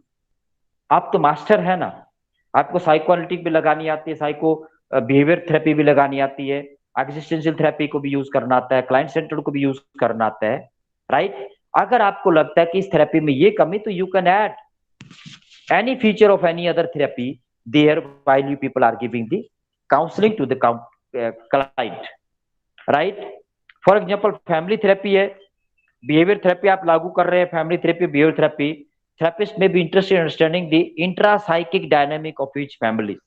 S3: आप तो मास्टर है ना, आपको साइको एनालिटिक भी लगानी आती है, साइको बिहेवियर थेरेपी भी लगानी आती है, एक्जिस्टेंशियल थेरेपी को भी यूज करना आता है, क्लाइंट सेंटर्ड को भी यूज करना आता है, राइट? अगर आपको लगता है कि इस थेरेपी में ये कमी, तो you can add any feature of any other therapy there while you people are giving the counselling to the client, right? For example family therapy है, बिहेवियर थेरेपी आप लागू कर रहे हैं, family therapy, behaviour therapy, therapist may be interested in understanding the intrapsychic dynamic of each family,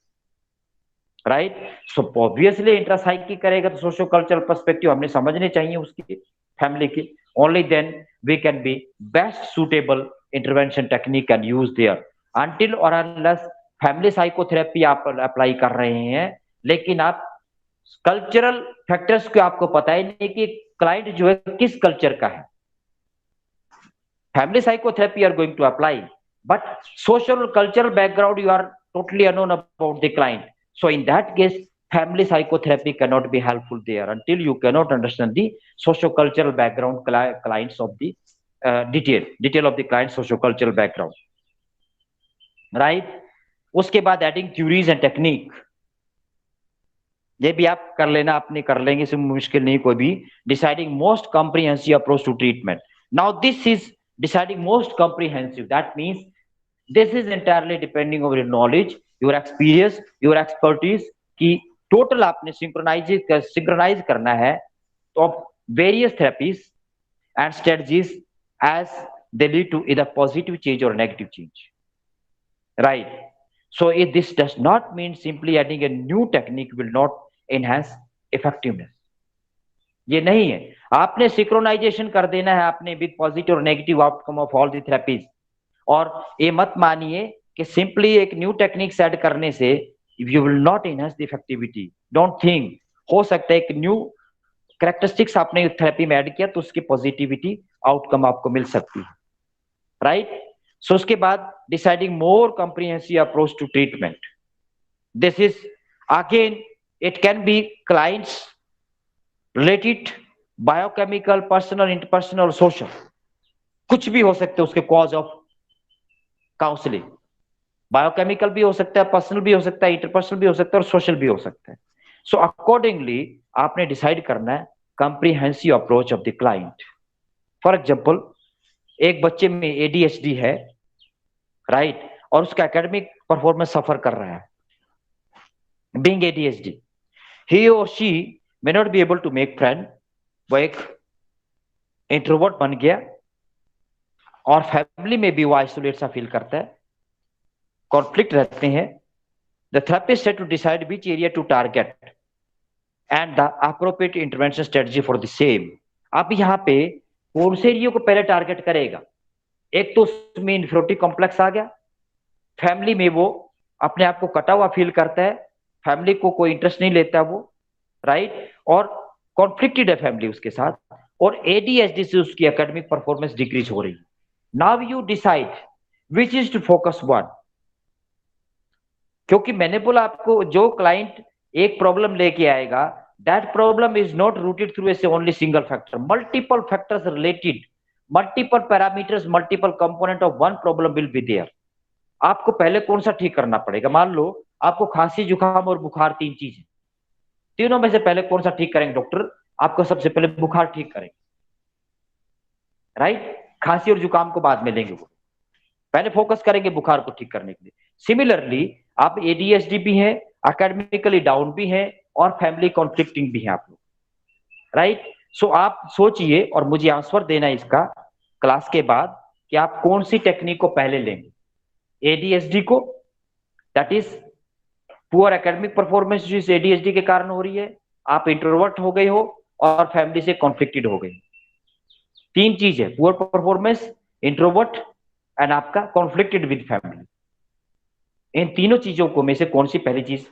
S3: right? So obviously intrapsychic करेगा तो socio cultural perspective हमने समझने चाहिए उसकी फैमिली की। Only then we can be best suitable intervention technique can use there. Until और unless family psychotherapy आप apply कर रहे हैं, लेकिन आप कल्चरल फैक्टर्स को आपको पता ही नहीं कि क्लाइंट जो है किस कल्चर का है। Family psychotherapy are going to apply, but social cultural background you are totally unknown about the client. So in that case, family psychotherapy cannot be helpful there until you cannot understand the socio-cultural background clients of the detail of the client's socio-cultural background, right? उसके बाद adding theories and technique, ये भी आप कर लेना, अपने कर लेंगे, इसमें मुश्किल नहीं कोई भी। Deciding most comprehensive approach to treatment. Now this is deciding most comprehensive. That means this is entirely depending on your knowledge, your experience, your expertise की टोटल आपने सिंक्रोनाइज करना है of various therapies and strategies as they lead to either positive change और negative change, right? So if this does not mean simply adding a new technique will not enhance effectiveness. ये नहीं है। आपने synchronisation कर देना है आपने with positive और negative outcome of all the therapies. और ये मत मानिए कि सिंपली एक न्यू टेक्निक्स ऐड करने से you will not enhance the effectivity. Don't think. हो सकता है एक न्यू कैरेक्टरिस्टिक्स आपने थेरेपी में ऐड किया तो उसकी पॉजिटिविटी आउटकम आपको मिल सकती है, राइट। सो उसके बाद deciding more comprehensive approach to treatment. This is again it can be clients related, biochemical, personal, interpersonal, social, कुछ भी हो सकते हैं उसके कॉज ऑफ काउंसलिंग। बायोकेमिकल भी हो सकता है, पर्सनल भी हो सकता है, इंटरपर्सनल भी हो सकता है और सोशल भी हो सकता है। सो अकॉर्डिंगली आपने डिसाइड करना है comprehensive approach of the client. For example, एक बच्चे में एडीएचडी है, राइट, और उसका एकेडमिक परफॉर्मेंस सफर कर रहा है। बीइंग एडीएचडी, ही और she may not be able to make friend. वो एक इंट्रोवर्ट बन गया और फैमिली में भी वो आइसोलेट सा फील करता है, कॉन्फ्लिक्ट रहते हैं। The therapist had to decide which area to target and the appropriate intervention strategy for the same. अब यहाँ पे कौन से एरिया को पहले टारगेट करेगा? एक तो उसमें इन्फीरियरिटी कॉम्प्लेक्स आ गया, फैमिली में वो अपने आप को कटा हुआ फील करता है, फैमिली को कोई इंटरेस्ट नहीं लेता वो, राइट, और कॉन्फ्लिक्टेड है फैमिली उसके साथ, और एडीएचडी से उसकी एकेडमिक परफॉर्मेंस डिक्रीज हो रही है। Now you decide which is to focus one. क्योंकि मैंने बोला आपको, जो क्लाइंट एक प्रॉब्लम लेके आएगा, that problem is not rooted through a only single factor, multiple factors related, multiple parameters, multiple component of one problem will be there. आपको पहले कौन सा ठीक करना पड़ेगा? मान लो आपको खांसी, जुकाम और बुखार, तीन चीज है, तीनों में से पहले कौन सा ठीक करेंगे डॉक्टर? आपको सबसे पहले बुखार ठीक करेंगे, राइट। खांसी और जुकाम को बाद में लेंगे, वो पहले फोकस करेंगे बुखार को ठीक करने के लिए। सिमिलरली आप एडीएचडी भी हैं, एकेडमिकली डाउन भी हैं और फैमिली कॉन्फ्लिक्टिंग भी हैं आप लोग, राइट। सो आप सोचिए और मुझे आंसर देना है इसका क्लास के बाद कि आप कौन सी टेक्निक को पहले लेंगे। एडीएचडी को, that is poor academic performance जो इस एडीएचडी के कारण हो रही है, आप इंट्रोवर्ट हो गए हो और फैमिली से कॉन्फ्लिक्टेड हो गए। तीन चीज है, पुअर परफॉर्मेंस, इंट्रोवर्ट एंड आपका कॉन्फ्लिक्टेड विद फैमिली। इन तीनों चीजों को में से कौन सी पहली चीज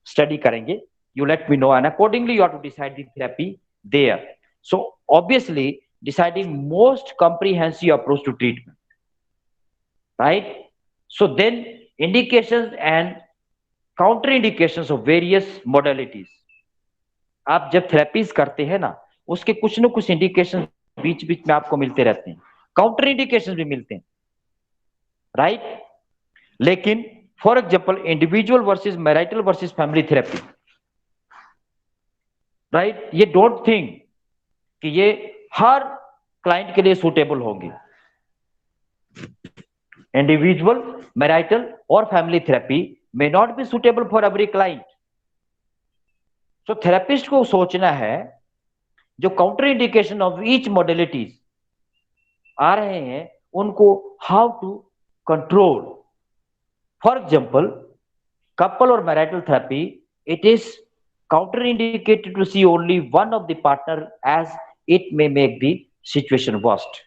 S3: स्टडी करेंगे? You let me know and accordingly you have to decide the therapy there. So obviously deciding most comprehensive approach to treatment, right. So then indications and counter indications of various modalities. आप जब therapies करते हैं ना, उसके कुछ न कुछ indication बीच बीच में आपको मिलते रहते हैं, काउंटर इंडिकेशन भी मिलते हैं, राइट। लेकिन for example individual versus marital versus family therapy, right, ये डोंट थिंक कि ये हर क्लाइंट के लिए सूटेबल होंगी। इंडिविजुअल, मैरिटल और family therapy may not be suitable for every client. So therapist को सोचना है जो counter indication of each modalities आ रहे हैं उनको how to control. For example couple or marital therapy, it is counterindicated to see only one of the partner as it may make the situation worst.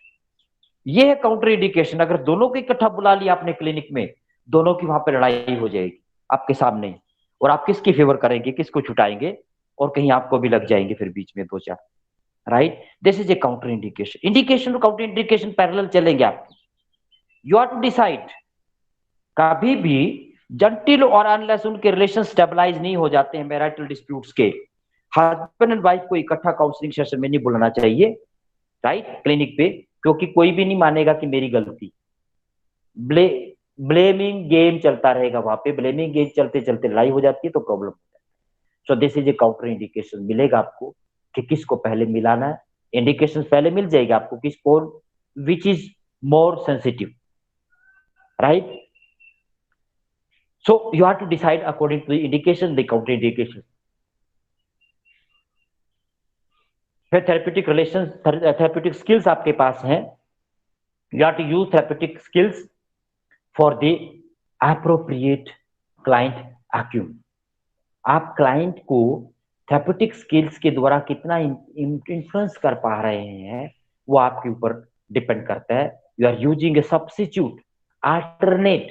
S3: ये है counter indication. अगर दोनों को इकट्ठा बुला लिया आपने क्लिनिक में, दोनों की वहां पे लड़ाई हो जाएगी आपके सामने, और आप किसकी फेवर करेंगे, किसको छुटाएंगे, और कहीं आपको भी लग जाएंगे फिर बीच में दो चार, right. This is a counter indication. Indication और काउंटर इंडिकेशन पैरेलल चलेंगे आपके। You are to decide. कभी भी जंटिल और अनलेस उनके रिलेशन स्टेबलाइज नहीं हो जाते हैं मैरिटल डिस्प्यूट्स के, हस्बैंड एंड वाइफ को इकट्ठा काउंसलिंग सेशन में नहीं बुलाना चाहिए, राइट, क्लिनिक पे, क्योंकि कोई भी नहीं मानेगा कि मेरी गलती। ब्लेमिंग गेम चलता रहेगा वहां पे, ब्लेमिंग गेम चलते चलते लड़ाई हो जाती है तो प्रॉब्लम हो जाती है। So this is a counter indication. मिलेगा आपको कि किसको पहले मिलाना है, इंडिकेशन पहले मिल जाएगा आपको किसको, which is more sensitive, right. So you have to decide according to the indication, the counter indication. फिर therapeutic relations, therapeutic skills आपके पास हैं। You have to use therapeutic skills for the appropriate client acumen. आप client को therapeutic skills के द्वारा कितना influence कर पा रहे हैं वो आपके ऊपर डिपेंड करता है. You are using a substitute alternate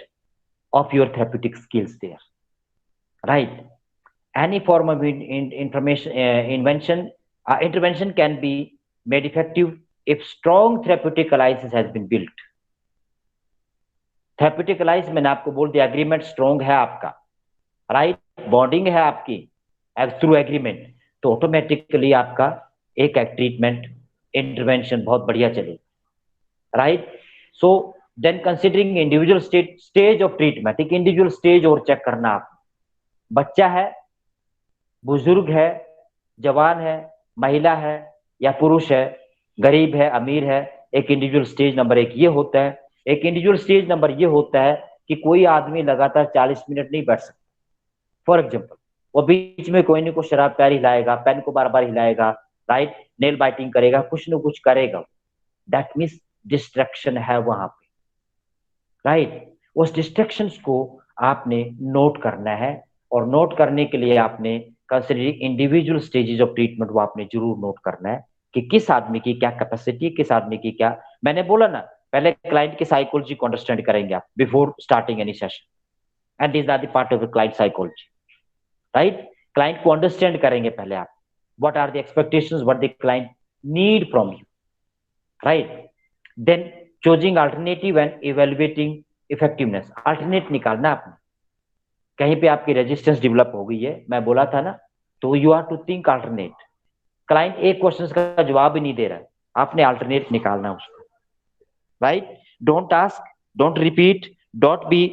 S3: of your therapeutic skills there, right? Any form of intervention can be made effective if strong therapeutic alliances has been built. Therapeutic alliance मैंने आपको बोल दिया, एग्रीमेंट स्ट्रॉन्ग है आपका, right? Bonding है आपकी through agreement, तो automatically आपका एक ट्रीटमेंट इंटरवेंशन बहुत बढ़िया चलेगा, right? So then considering individual stage of treatment, एक इंडिविजुअल स्टेज और चेक करना. आप बच्चा है, बुजुर्ग है, जवान है, महिला है या पुरुष है, गरीब है, अमीर है, एक इंडिविजुअल स्टेज नंबर एक ये होता है. एक इंडिविजुअल स्टेज नंबर ये होता है कि कोई आदमी लगातार 40 मिनट नहीं बैठ सकता. फॉर एग्जाम्पल, वो बीच में कोई ना कोई शराब पैर हिलाएगा, पेन को बार बार हिलाएगा, राइट? नेल बाइटिंग करेगा, कुछ ना कुछ करेगा. दैट मीन्स डिस्ट्रैक्शन है वहां पे, राइट? उस डिस्ट्रैक्शंस को आपने नोट करना है, और नोट करने के लिए आपने considering individual stages of treatment वो आपने जरूर नोट करना है कि किस आदमी की क्या कैपेसिटी, किस आदमी की क्या. मैंने बोला ना, पहले क्लाइंट की साइकोलॉजी को अंडरस्टैंड करेंगे आप before starting any session, and this are the part of the client psychology, right? Client को अंडरस्टैंड करेंगे पहले आप, what are the expectations, what the client need from you, right? Then choosing alternative and evaluating effectiveness. Alternate निकालना आपने, कहीं पे आपकी resistance develop हो गई है, मैं बोला था ना, तो you are to think alternate. Client एक क्वेश्चन का जवाब ही नहीं दे रहा है, आपने अल्टरनेट निकालना उसको, right? Don't ask, don't repeat, don't be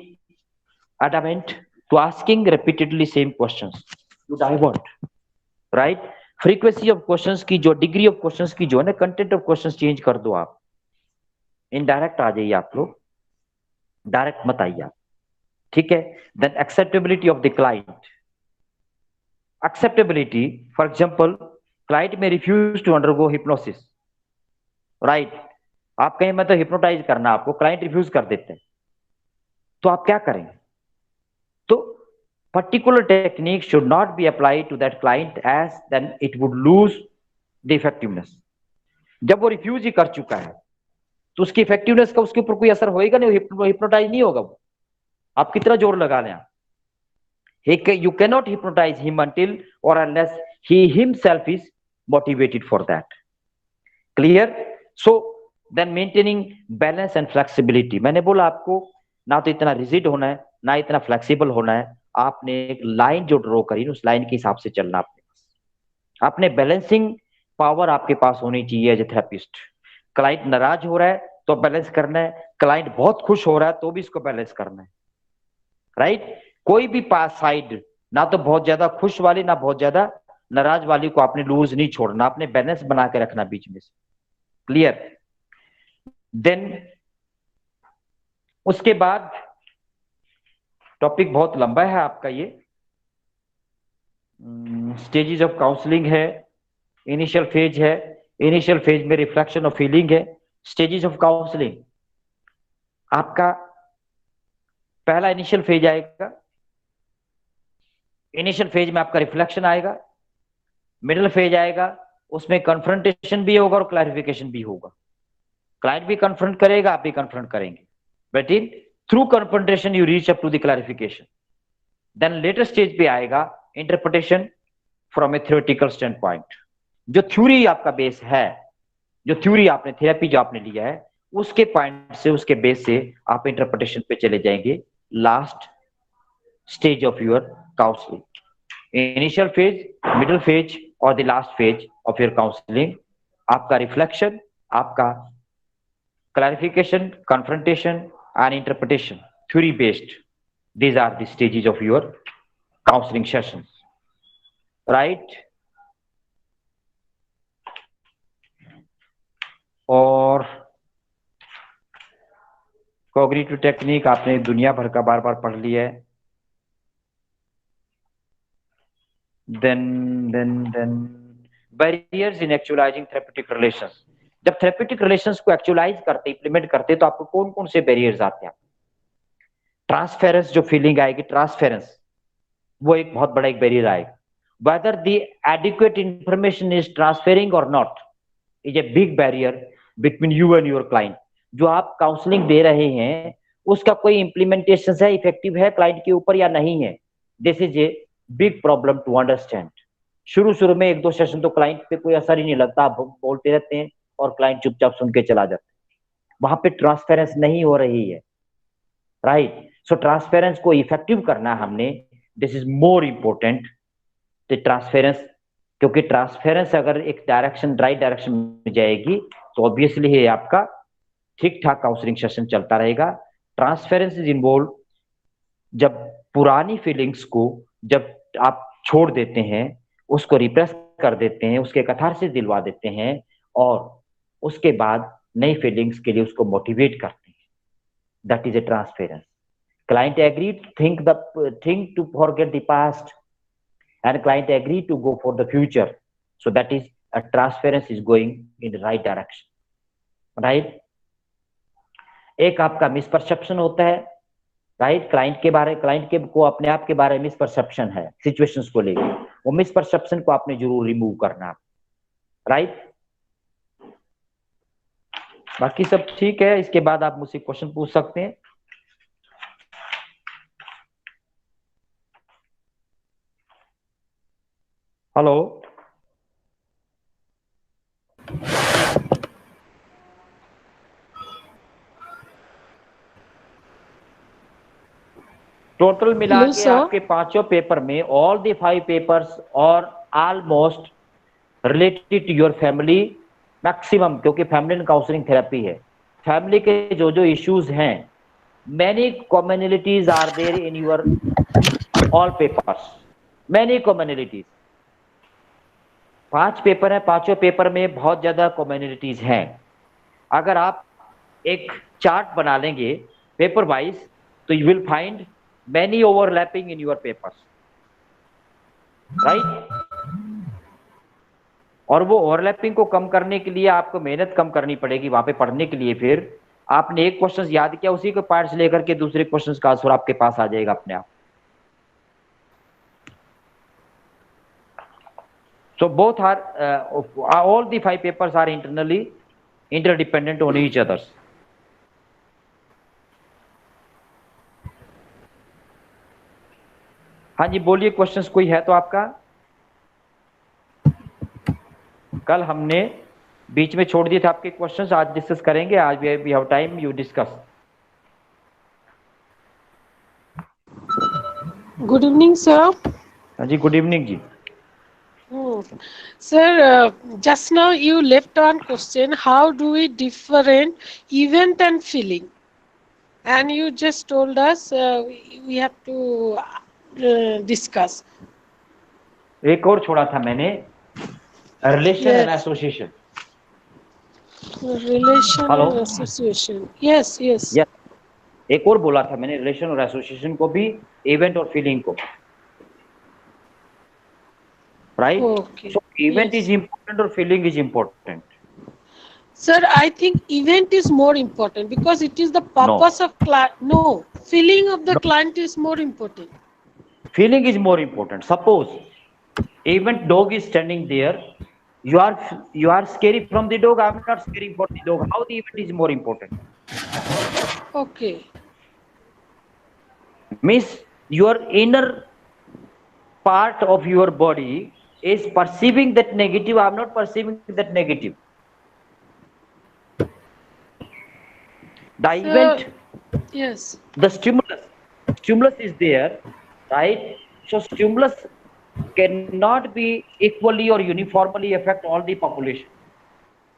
S3: adamant to asking repeatedly same questions. You divert, right? Frequency of questions की जो डिग्री ऑफ क्वेश्चंस की जो है ना, कंटेंट ऑफ क्वेश्चंस चेंज कर दो आप. इनडायरेक्ट आ जाइए आप लोग, डायरेक्ट मत आइए आप, ठीक है? Then acceptability of the client. Acceptability, for example, client may refuse to undergo hypnosis, right? आप कहीं मतलब हिप्नोटाइज करना आपको, क्लाइंट रिफ्यूज कर देते हैं, तो आप क्या करेंगे? तो particular technique should not be applied to that client, as then it would lose the effectiveness. जब वो रिफ्यूज ही कर चुका है तो उसकी इफेक्टिवनेस का उसके ऊपर कोई असर होएगा नहीं, हिप्नोटाइज नहीं होगा वो, आप कितना जोर लगा लें. You cannot hypnotize him until or unless he himself is motivated for that. Clear? So then maintaining balance and flexibility. मैंने बोला आपको ना तो इतना रिजिड होना है, ना इतना फ्लेक्सिबल होना है. आपने एक लाइन जो ड्रॉ करी, उस लाइन के हिसाब से चलना. आपने बैलेंसिंग पावर आपके पास होनी चाहिए एज ए थेरेपिस्ट. क्लाइंट नाराज हो रहा है तो बैलेंस करना है, क्लाइंट बहुत खुश हो रहा है तो भी इसको बैलेंस करना है, राइट? कोई भी पास साइड, ना तो बहुत ज्यादा खुश वाली ना बहुत ज्यादा नाराज वाली को आपने लूज नहीं छोड़ना, आपने बैलेंस बना के रखना बीच में से. क्लियर? देन उसके बाद टॉपिक बहुत लंबा है आपका ये. स्टेजेस ऑफ काउंसलिंग है, इनिशियल फेज है, इनिशियल फेज में रिफ्लेक्शन ऑफ फीलिंग है. स्टेजेस ऑफ काउंसलिंग, आपका पहला इनिशियल फेज आएगा. इनिशियल फेज में आपका रिफ्लेक्शन आएगा. मिडिल फेज आएगा, उसमें कन्फ्रंटेशन भी होगा और क्लैरिफिकेशन भी होगा. क्लाइंट भी कन्फ्रंट करेगा, आप भी कन्फ्रंट करेंगे, but in through confrontation you reach up to the clarification. Then later stage पे आएगा interpretation from a theoretical standpoint. जो थ्योरी आपका बेस है, जो थ्योरी आपने थेरेपी जो आपने लिया है, उसके पॉइंट से, उसके बेस से आप इंटरप्रिटेशन पे चले जाएंगे. Last stage of your counselling, initial phase, middle phase और the last phase of your counselling, आपका रिफ्लेक्शन, आपका clarification, confrontation and interpretation, theory based. These are the stages of your counseling sessions, right? और cognitive technique आपने दुनिया भर का बार बार पढ़ लिया है. then barriers in actualizing therapeutic relations. जब थेरेप्यूटिक रिलेशंस को एक्चुअलाइज करते, इंप्लीमेंट करते, तो आपको कौन कौन से बैरियर्स आते हैं? ट्रांसफेरेंस, जो फीलिंग आएगी, ट्रांसफेरेंस, वो एक बहुत बड़ा एक बैरियर आएगा. whether the adequate information is transferring or not is a big barrier between you and your client. जो आप काउंसलिंग दे रहे हैं उसका कोई इम्प्लीमेंटेशन है, इफेक्टिव है क्लाइंट के ऊपर या नहीं है, this is a big problem to understand. शुरू में 1-2 सेशन तो क्लाइंट पे कोई असर ही नहीं लगता, आप बोलते रहते हैं और क्लाइंट चुपचाप सुन के चला जाता है, वहां पे ट्रांसपेरेंस नहीं हो रही है, राइट। सो ट्रांसपेरेंस को इफेक्टिव करना हमने, this is more important the transparence, क्योंकि ट्रांसपेरेंस अगर एक डायरेक्शन राइट डायरेक्शन में जाएगी तो ऑब्वियसली है आपका ठीक ठाक काउंसलिंग सेशन चलता रहेगा। ट्रांसपेरेंस इज इन्वॉल्व जब पुरानी फीलिंग्स को जब आप छोड़ देते हैं, उसको रिप्रेस कर देते हैं, उसके कथारसिस दिलवा देते हैं और उसके बाद नई फीलिंग्स के लिए उसको मोटिवेट करते हैं, that is a transparence. Client agree think to forget the past and client agree to go for the future, so that is a transference is going in the right direction, right। एक आपका misperception होता है, right, client के को अपने आप के बारे में मिसपरसेप्शन है सिचुएशंस को लेकर, वो मिसपरसेप्शन को आपने जरूर रिमूव करना, राइट। बाकी सब ठीक है, इसके बाद आप मुझसे क्वेश्चन पूछ सकते हैं। हेलो, टोटल मिला के आपके पांचों पेपर में ऑल द 5 पेपर्स और almost related to your family maximum, क्योंकि फैमिली एंड काउंसलिंग थेरेपी है, फैमिली के जो इश्यूज हैं, many commonalities are there in your all papers, many commonalities. 5 paper है, पांचों पेपर में बहुत ज्यादा कॉमनलिटीज हैं। अगर आप एक चार्ट बना लेंगे पेपर वाइज तो you will find many overlapping in your papers, right. और वो ओवरलैपिंग को कम करने के लिए आपको मेहनत कम करनी पड़ेगी वहां पे पढ़ने के लिए। फिर आपने एक क्वेश्चन याद किया, उसी को पार्ट्स लेकर के दूसरे क्वेश्चन का आंसर आपके पास आ जाएगा अपने आप। So both are all the 5 papers are internally interdependent on each others. हाँ जी बोलिए, क्वेश्चंस कोई है तो आपका। कल हमने बीच में छोड़ दिए थे आपके क्वेश्चंस, आज डिस्कस करेंगे, आज we have time, you discuss.
S4: Good evening sir.
S3: हाँ जी गुड इवनिंग जी।
S4: Sir, just now you left one question, how do we different event and feeling? And you just told us we have to discuss.
S3: एक और छोड़ा था मैंने, relation and association.
S4: Relation and association. Yes, yes.
S3: एक और बोला था मैंने, रिलेशन और एसोसिएशन को भी, इवेंट और फीलिंग को, right?
S4: Okay.
S3: So event is important or feeling is important?
S4: Sir, I think event is more important because it is the purpose of client. No, feeling of the client is more important.
S3: Feeling is more important. Suppose event dog is standing there, you are scary from the dog, I am not scary for the dog. How the event is more important?
S4: Okay.
S3: Means your inner part of your body is perceiving that negative, I am not perceiving that negative. The event,
S4: yes,
S3: the stimulus is there, right? So stimulus cannot be equally or uniformly affect all the population,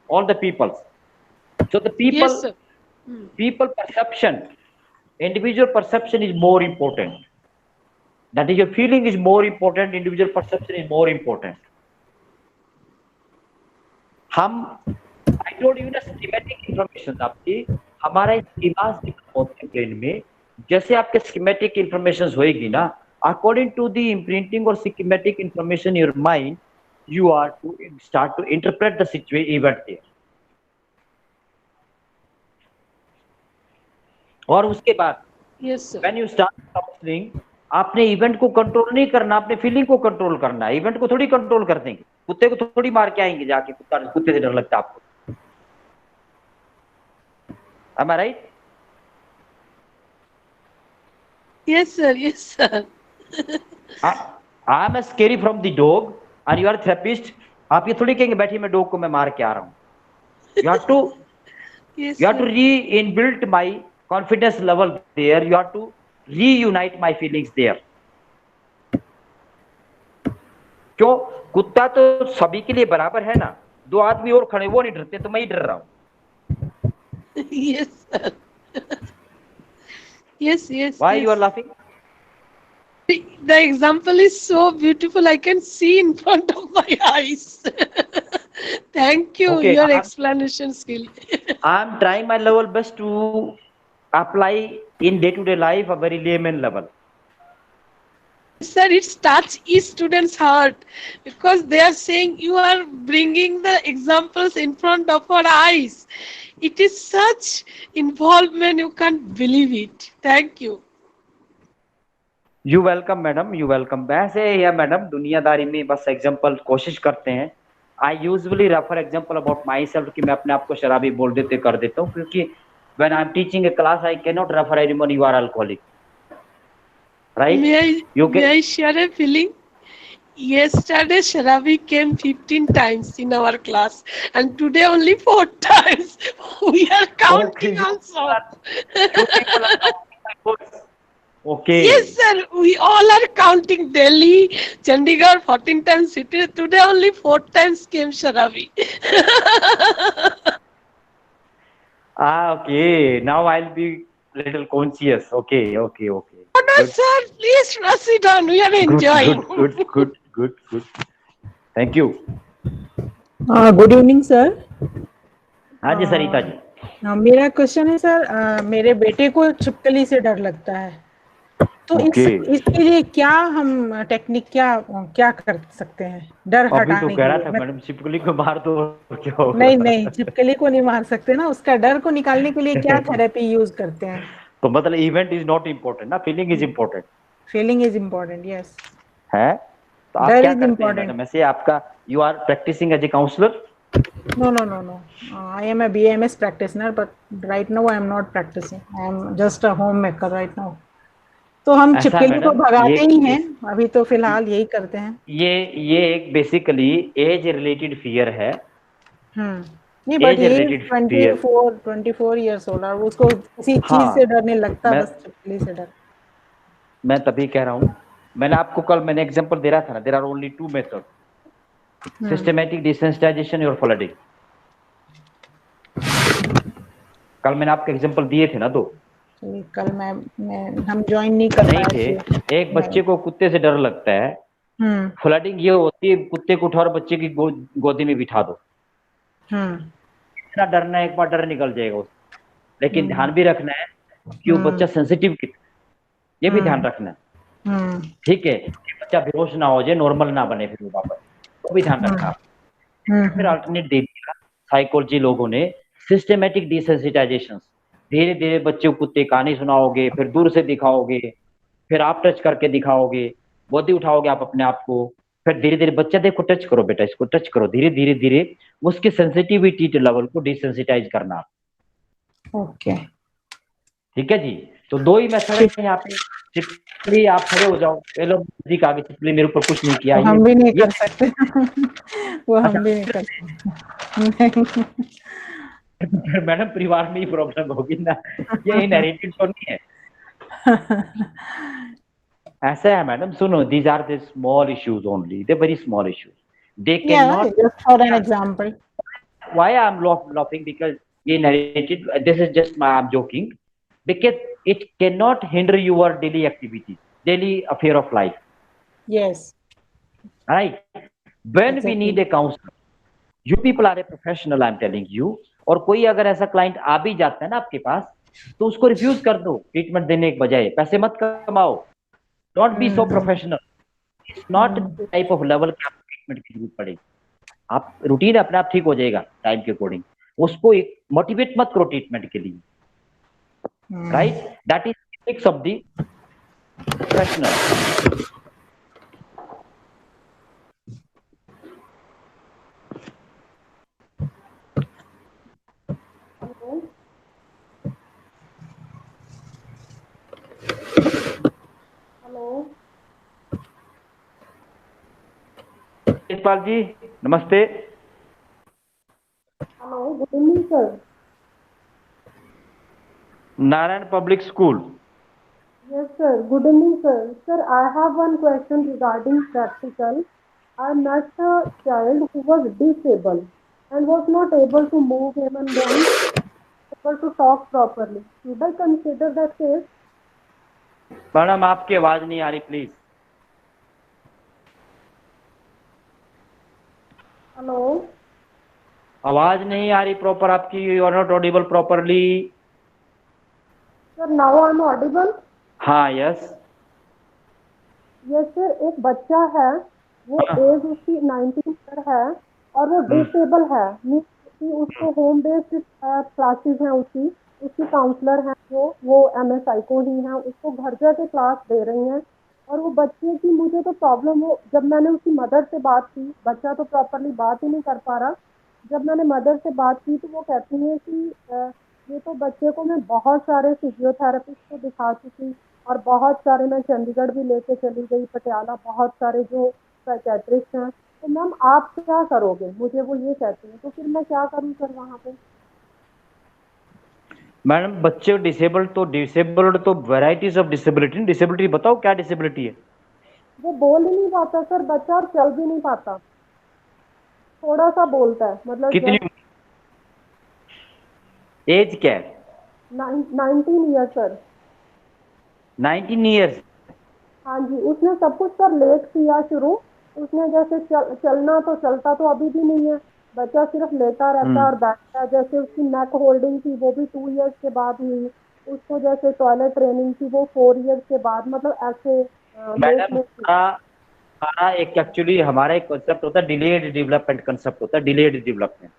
S3: all the people. So the people,
S4: yes, sir.
S3: People perception, individual perception is more important. That is, your feeling is more important, individual perception is more important. हम, I told you ना, schematic information आपकी, हमारा दिमाग होते हैं brain में, जैसे आपके schematic information होएगी ना, according to the imprinting or schematic information in your mind, you are to start to interpret the situation event there. और उसके बाद
S4: Yes, sir.
S3: when you start counseling, आपने इवेंट को कंट्रोल नहीं करना, आपने फीलिंग को कंट्रोल करना है। इवेंट को थोड़ी कंट्रोल कर देंगे, कुत्ते को थोड़ी मार के आएंगे जाके, कुत्ते से डर लगता है आपको। Am I right?
S4: Yes, sir. Yes, sir.
S3: I am scary from the dog and you are therapist. आप ये थोड़ी कहेंगे बैठिए मैं डॉग को मैं मार के आ रहा हूँ। You have to
S4: Yes,
S3: you have to
S4: sir.
S3: re-inbuilt my confidence level there. You have to reunite my feelings there. क्यों? कुत्ता तो सभी के लिए बराबर है ना। दो आदमी और खड़े वो नहीं डरते तो मैं ही डर रहा हूँ।
S4: Yes, sir. Yes, yes.
S3: Why
S4: yes.
S3: you are laughing?
S4: The example is so beautiful. I can see in front of my eyes. Thank you.
S3: Okay,
S4: Your explanation skill.
S3: I am trying my level best to apply in day-to-day life a very layman level.
S4: Sir, it touches each student's heart because they are saying you are bringing the examples in front of our eyes. It is such involvement, you can't believe it. Thank you.
S3: You welcome madam, you welcome. वैसे या madam दुनियादारी में बस example कोशिश करते हैं। I usually refer example about my self कि मैं अपने आप को शराबी बोल देते कर देता हूँ, क्योंकि when I am teaching a class I can not refer anyone you are alcoholic, right?
S4: May I share a feeling? Yesterday, Sharabi came 15 times in our class, and today only 4 times. We are counting also.
S3: Okay.
S4: Yes, sir. We all are counting. Delhi, Chandigarh 14 times. City. Today only 4 times came Sharabi.
S3: Okay. Now I'll be little conscious. Okay.
S4: Oh, no, sir. Please proceed on. We are enjoying.
S3: Good. Thank you.
S5: Good evening sir.
S3: हाँ जी सरिता जी।
S5: मेरा question है sir, मेरे बेटे को छिपकली से डर लगता है, तो इसके लिए क्या हम टेक्निक क्या कर सकते हैं डर हटाने के लिए?
S3: अभी तो कह रहा था मैडम छिपकली को मार दो क्या होगा?
S5: नहीं, छिपकली को नहीं मार सकते ना, उसका डर को निकालने के लिए क्या थेरेपी यूज करते हैं?
S3: तो मतलब इवेंट इज नॉट इम्पोर्टेंट ना, feeling is important.
S5: Feeling is important, yes.
S3: है तो आप क्या करते हैं मैडम? ऐसे आपका you are practicing as a counsellor?
S5: No. I am a BAMS practitioner, but right now I am not practicing. I am just a homemaker right now. तो हम छिपकली को भगाते ही हैं अभी, तो फिलहाल यही करते हैं।
S3: ये एक बेसिकली एज रिलेटेड फियर है।
S5: नहीं, बट ये 24 इयर्स ओल्ड और उसको किसी चीज से डर नहीं लगता, बस छिपकली से डर।
S3: मैं तभी कह रहा हूँ, मैंने आपको कल एग्जांपल दे रहा था ना, there are only 2 method, systematic desensitisation और फ्लडिंग। कल मैंने आपके एग्जांपल दिए थे ना 2।
S5: कल मैं हम ज्वाइन नहीं कर पाए
S3: थे। एक बच्चे को कुत्ते से डर लगता है, फ्लडिंग ये होती है कुत्ते को उठा और बच्चे की गोदी में बिठा दो। इतना डरना, एक बार डर निकल जाएगा उसको, लेकिन ध्यान भी रखना है कि वो बच्चा सेंसिटिव कितना, ये भी ध्यान रखना है। ठीक है, बच्चा बेहोश ना हो जाए, नॉर्मल ना बने फिर वापस, वो भी ध्यान रखना। फिर अल्टरनेट दे दिया साइकोलॉजी लोगों ने, सिस्टमैटिक डिसेंसिटाइजेशन। धीरे धीरे बच्चे को कुत्ते कहानी सुनाओगे, फिर दूर से दिखाओगे, फिर आप टच करके दिखाओगे, गोदी उठाओगे आप अपने आप को, फिर धीरे धीरे बच्चा देखो टच करो बेटा, इसको टच करो, धीरे धीरे उसके सेंसिटिविटी लेवल को डिसेंसिटाइज करना।
S5: ओके, ठीक
S3: है जी। तो 2 ही मेथड है यहाँ पे। चिपली आप खड़े हो जाओ, लो नजदीक आगे, चिपली मेरे ऊपर कुछ नहीं किया,
S5: हम भी नहीं कर सकते वो हम भी नहीं कर सकते।
S3: मैडम परिवार में ही प्रॉब्लम होगी ना, ये इनहेरिटेड तो नहीं है। ऐसा है मैडम, सुनो, these are the small issues only, they're very small issues, they cannot,
S5: just for an example.
S3: Why I'm laughing, because inherited, this is just my, I'm joking, because it cannot hinder your daily activities, daily affair of life.
S5: Yes,
S3: right? When we need a counselor, you people are a professional, I'm telling you, और कोई अगर ऐसा client आ भी जाता है ना आपके पास, तो उसको रिफ्यूज कर दो ट्रीटमेंट देने के बजाय, पैसे मत कमाओ, don't be so professional, it's not type of level की आपको ट्रीटमेंट की जरूरत पड़ेगी। आप रूटीन अपने आप ठीक हो जाएगा टाइम के अकॉर्डिंग, उसको एक मोटिवेट मत करो ट्रीटमेंट के लिए, right? That is basics of the professional.
S6: Hello hello
S3: Yashpal ji नमस्ते।
S6: Hello good evening sir.
S3: Narayan public school.
S6: Yes sir, good evening sir. Sir, I have one question regarding practical. I met a child who was disabled and was not able to move him and then able to talk properly. Should I consider that case?
S3: Madam आपकी आवाज नहीं आ रही, please.
S6: Hello
S3: आवाज नहीं आ रही proper आपकी, you are not audible properly.
S6: sir, now I am audible?
S3: हाँ, yes.
S6: Yes sir, एक बच्चा है, वो
S3: हाँ।
S6: एज उसकी 19 ईयर है और वो डिसेबल है, मीन्स कि उसको होम बेस्ड क्लासेस हैं, उसकी काउंसलर हैं वो MSI को ही हैं, उसको घर जाके क्लास दे रही हैं। और वो बच्चे की मुझे तो प्रॉब्लम हो, जब मैंने उसकी मदर से बात की, बच्चा तो प्रॉपरली बात ही नहीं कर पा रहा। जब मैंने मदर से बात की तो वो कहती हैं कि ये तो बच्चे को मैं बहुत सारे फिजियोथेरेपिस्ट को दिखा चुकी और बहुत सारे मैं चंडीगढ़ भी लेके चली गई, पटियाला, बहुत सारे जो साइकेट्रिस्ट हैं। तो मैम आप क्या करोगे, मुझे वो ये कहती हैं, तो फिर मैं क्या करूँ सर वहाँ पे?
S3: मैडम बच्चे डिसेबल्ड तो वैराइटीज ऑफ डिसेबिलिटी। डिसेबिलिटी बताओ क्या डिसेबिलिटी है।
S6: वो बोल ही नहीं पाता सर बच्चा और चल भी नहीं पाता, थोड़ा सा बोलता है, मतलब
S3: कितनी
S6: जस्ट
S3: एज क्या है?
S6: 19 ईयर सर।
S3: 19 ईयर्स।
S6: हाँ जी, उसने सब कुछ सर लेट किया शुरू। उसने जैसे चलना तो चलता तो अभी भी नहीं है, बच्चा सिर्फ लेटा रहता है और बैठता है। जैसे उसकी नेक होल्डिंग थी वो भी 2 इयर्स के बाद हुई, उसको जैसे टॉयलेट ट्रेनिंग थी वो 4 इयर्स के बाद, मतलब ऐसे लेट
S3: मैडम
S6: लेट।
S3: हमारा एक एक्चुअली हमारा एक कंसेप्ट होता है, डिलेड डेवलपमेंट कंसेप्ट होता है, डिलेड डेवलपमेंट।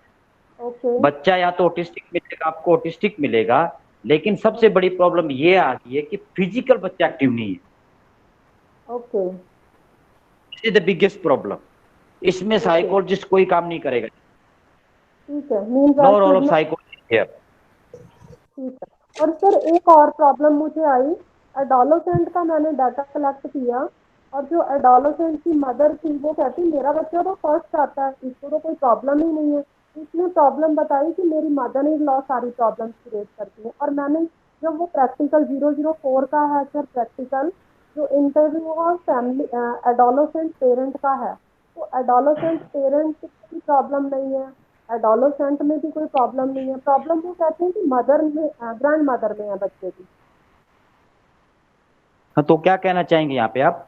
S6: ओके
S3: बच्चा या तो ऑटिस्टिक मिलेगा, आपको ऑटिस्टिक मिलेगा, लेकिन सबसे बड़ी प्रॉब्लम ये आ रही है कि फिजिकल बच्चा एक्टिव नहीं है।
S6: Okay
S3: this is the biggest problem. इसमें साइकोलॉजिस्ट कोई काम नहीं करेगा।
S6: ठीक है, means I
S3: no role
S6: should
S3: of
S6: not.
S3: Psychologist here.
S6: ठीक है। और सर एक और प्रॉब्लम मुझे आई, एडोलसेंट का मैंने डाटा कलेक्ट किया और जो एडोलसेंट की मदर थी वो कहती मेरा बच्चा तो फर्स्ट आता है, इसको तो कोई प्रॉब्लम ही नहीं है। इसने प्रॉब्लम बताई कि मेरी मदर इन लॉ सारी प्रॉब्लम क्रिएट करती है। और मैंने जब वो प्रैक्टिकल 004 का है सर, प्रैक्टिकल जो इंटरव्यू और फैमिली एडोलसेंट पेरेंट का है, तो एडोलसेंट पेरेंट की प्रॉब्लम नहीं है, एडोलसेंट में भी कोई प्रॉब्लम नहीं है। प्रॉब्लम वो कहते हैं कि मदर में, ग्रैंड मदर में है बच्चे की।
S3: हाँ, तो क्या कहना चाहेंगे यहाँ पे आप?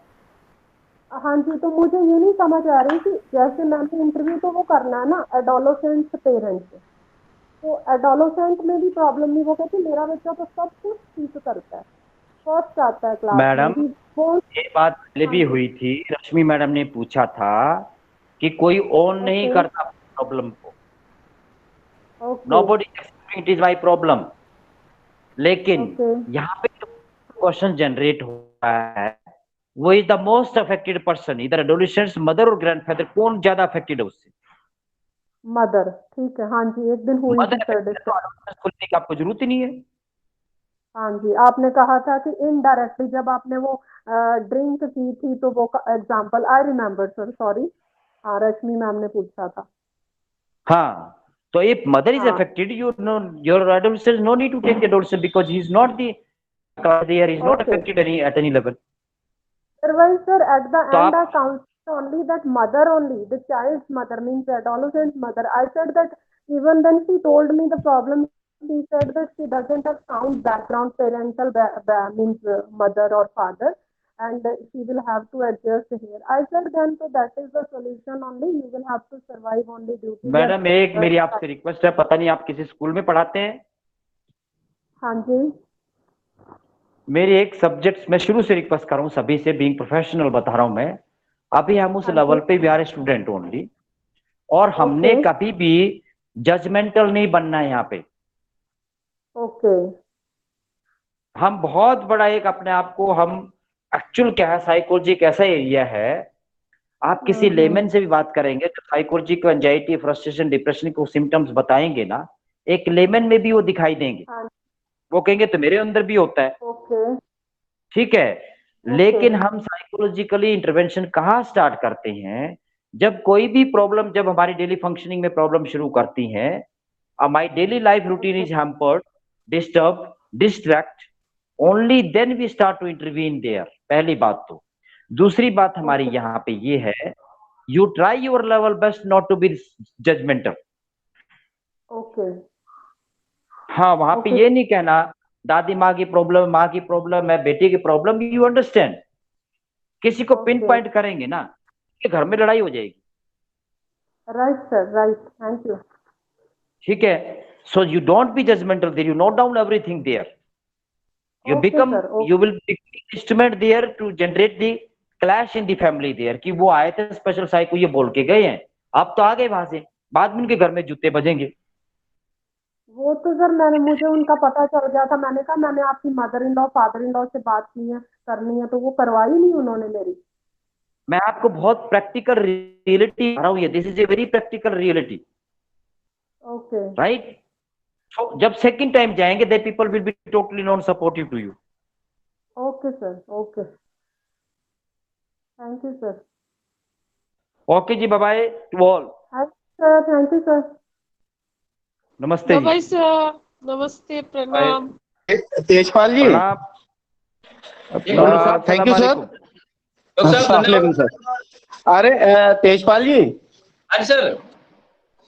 S6: हाँ जी, तो मुझे ये नहीं समझ आ रही कि जैसे मैंने इंटरव्यू तो वो करना है ना एडोलसेंट पेरेंट से, तो एडोलसेंट में भी प्रॉब्लम नहीं। वो कहते मेरा बच्चा तो सब कुछ ठीक करता है, फर्स्ट आता है क्लास में
S3: मैडम
S6: ही वो।
S3: ये बात पहले
S6: हाँ
S3: भी
S6: जी।
S3: हुई थी, रश्मि मैडम ने पूछा था कि कोई ओन नहीं
S6: ओके
S3: करता प्रॉब्लम को।
S6: Okay
S3: nobody it is my problem. लेकिन
S6: ओके
S3: यहाँ पे जो क्वेश्चन जनरेट हो रहा है वो is the most affected person, इधर एडोलेसेंट्स, मदर और ग्रैंडफादर, कौन ज्यादा अफेक्टेड है उससे?
S6: मदर। ठीक है, हाँ जी, एक दिन हुई थी
S3: मदर
S6: सर
S3: अफेक्टेड है तो
S6: डिस्कस।
S3: एडोलेसेंस खोलने की आपको जरूरत ही नहीं है।
S6: हाँ जी, आपने कहा था कि इनडायरेक्टली जब आपने वो ड्रिंक की थी तो वो example I remember sir, sorry. हाँ, रश्मि मैम ने पूछा था।
S3: हाँ, तो if mother is
S6: हाँ
S3: affected, you know your adolescent no need to take the adolescent because he is not the there is not
S6: okay.
S3: affected any at any level.
S6: Otherwise sir, at the
S3: तो
S6: end I
S3: आप
S6: counted only that mother only, the child's mother, means adolescent mother. I said that even then she told me the problem. She said that she doesn't have sound background parental means mother or father, and she will have to adjust here. I said then so that is the solution only. You will have to survive only due to your
S3: madam एक मेरी आपसे request है, पता नहीं आप किसी school में पढ़ाते हैं?
S6: हाँ जी
S3: मेरी एक सब्जेक्ट मैं शुरू से रिक्वेस्ट कर रहा हूँ सभी से, बीइंग प्रोफेशनल बता रहा हूँ मैं, अभी हम उस
S6: हाँ
S3: लेवल
S6: जी।
S3: पे वी आर स्टूडेंट ओनली, और हमने
S6: ओके
S3: कभी भी जजमेंटल नहीं बनना है यहाँ पे।
S6: ओके
S3: हम बहुत बड़ा एक अपने आप को हम एक्चुअल क्या है, साइकोलॉजी एक ऐसा एरिया है, आप किसी लेमन से भी बात करेंगे तो साइकोलॉजी को एंजाइटी, फ्रस्ट्रेशन, डिप्रेशन को सिम्टम्स बताएंगे ना, एक लेमन में भी वो दिखाई देंगे।
S6: हाँ,
S3: वो कहेंगे तो मेरे अंदर भी होता है,
S6: ओके
S3: ठीक है। लेकिन हम साइकोलॉजिकली इंटरवेंशन कहाँ स्टार्ट करते हैं, जब कोई भी प्रॉब्लम, जब हमारी डेली फंक्शनिंग में प्रॉब्लम शुरू करती हैं, my daily life routine is hampered, disturb, distract, only then we start to intervene there. पहली बात तो। दूसरी बात हमारी यहाँ पे ये है, you try your level best not to be judgemental.
S6: Okay
S3: हाँ, वहां पे
S6: Okay.
S3: ये नहीं कहना दादी माँ की प्रॉब्लम, माँ की प्रॉब्लम है, बेटी की प्रॉब्लम, यू अंडरस्टैंड। किसी को पिन
S6: Okay.
S3: पॉइंट करेंगे ना, कि घर में लड़ाई हो जाएगी,
S6: right sir, right, thank you.
S3: ठीक है। So you don't be judgemental there, you note down everything there, you
S6: Okay,
S3: become
S6: sir, okay.
S3: you will become instrument there to generate the clash in the family there, कि वो आए थे special psycho, ये बोल के गए हैं, आप तो आ गए वहां से, बाद में उनके घर में जूते बजेंगे।
S6: वो तो सर मुझे उनका पता चल गया था। मैंने कहा मैंने आपकी mother in law, father in law से बात की है, करनी है, तो वो करवाई नहीं उन्होंने मेरी।
S3: मैं आपको बहुत प्रैक्टिकल रियलिटी बता रहा हूँ, ये this is a very practical reality,
S6: okay
S3: right. So जब सेकंड टाइम जाएंगे, they people will be totally non supportive to you.
S6: Okay sir, okay, thank you sir.
S3: Okay जी, bye bye to all,
S6: sir thank you sir.
S3: नमस्ते जी,
S4: bye sir, नमस्ते, प्रणाम।
S7: तेजपाल जी,
S3: प्रणाम। बोलो साहब,
S7: थैंक यू
S3: सलाम
S7: सर।
S3: अलैकुम।
S2: डॉक्टर साहब
S7: अस्सलाम
S2: धन्यवाद।
S7: सर। अरे तेजपाल जी,
S2: हाँ जी सर।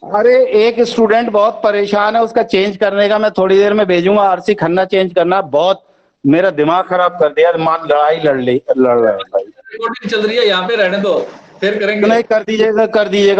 S7: अरे एक स्टूडेंट बहुत परेशान है, उसका चेंज करने का मैं थोड़ी देर में भेजूंगा। आरसी खन्ना चेंज करना, बहुत मेरा दिमाग खराब कर दिया। मां लड़ाई लड़ रहे हैं भाई।
S2: रिकॉर्डिंग चल रही है, यहाँ पे रहने दो, फिर करेंगे।
S7: नहीं, कर दीजिएगा, कर दीजिएगा।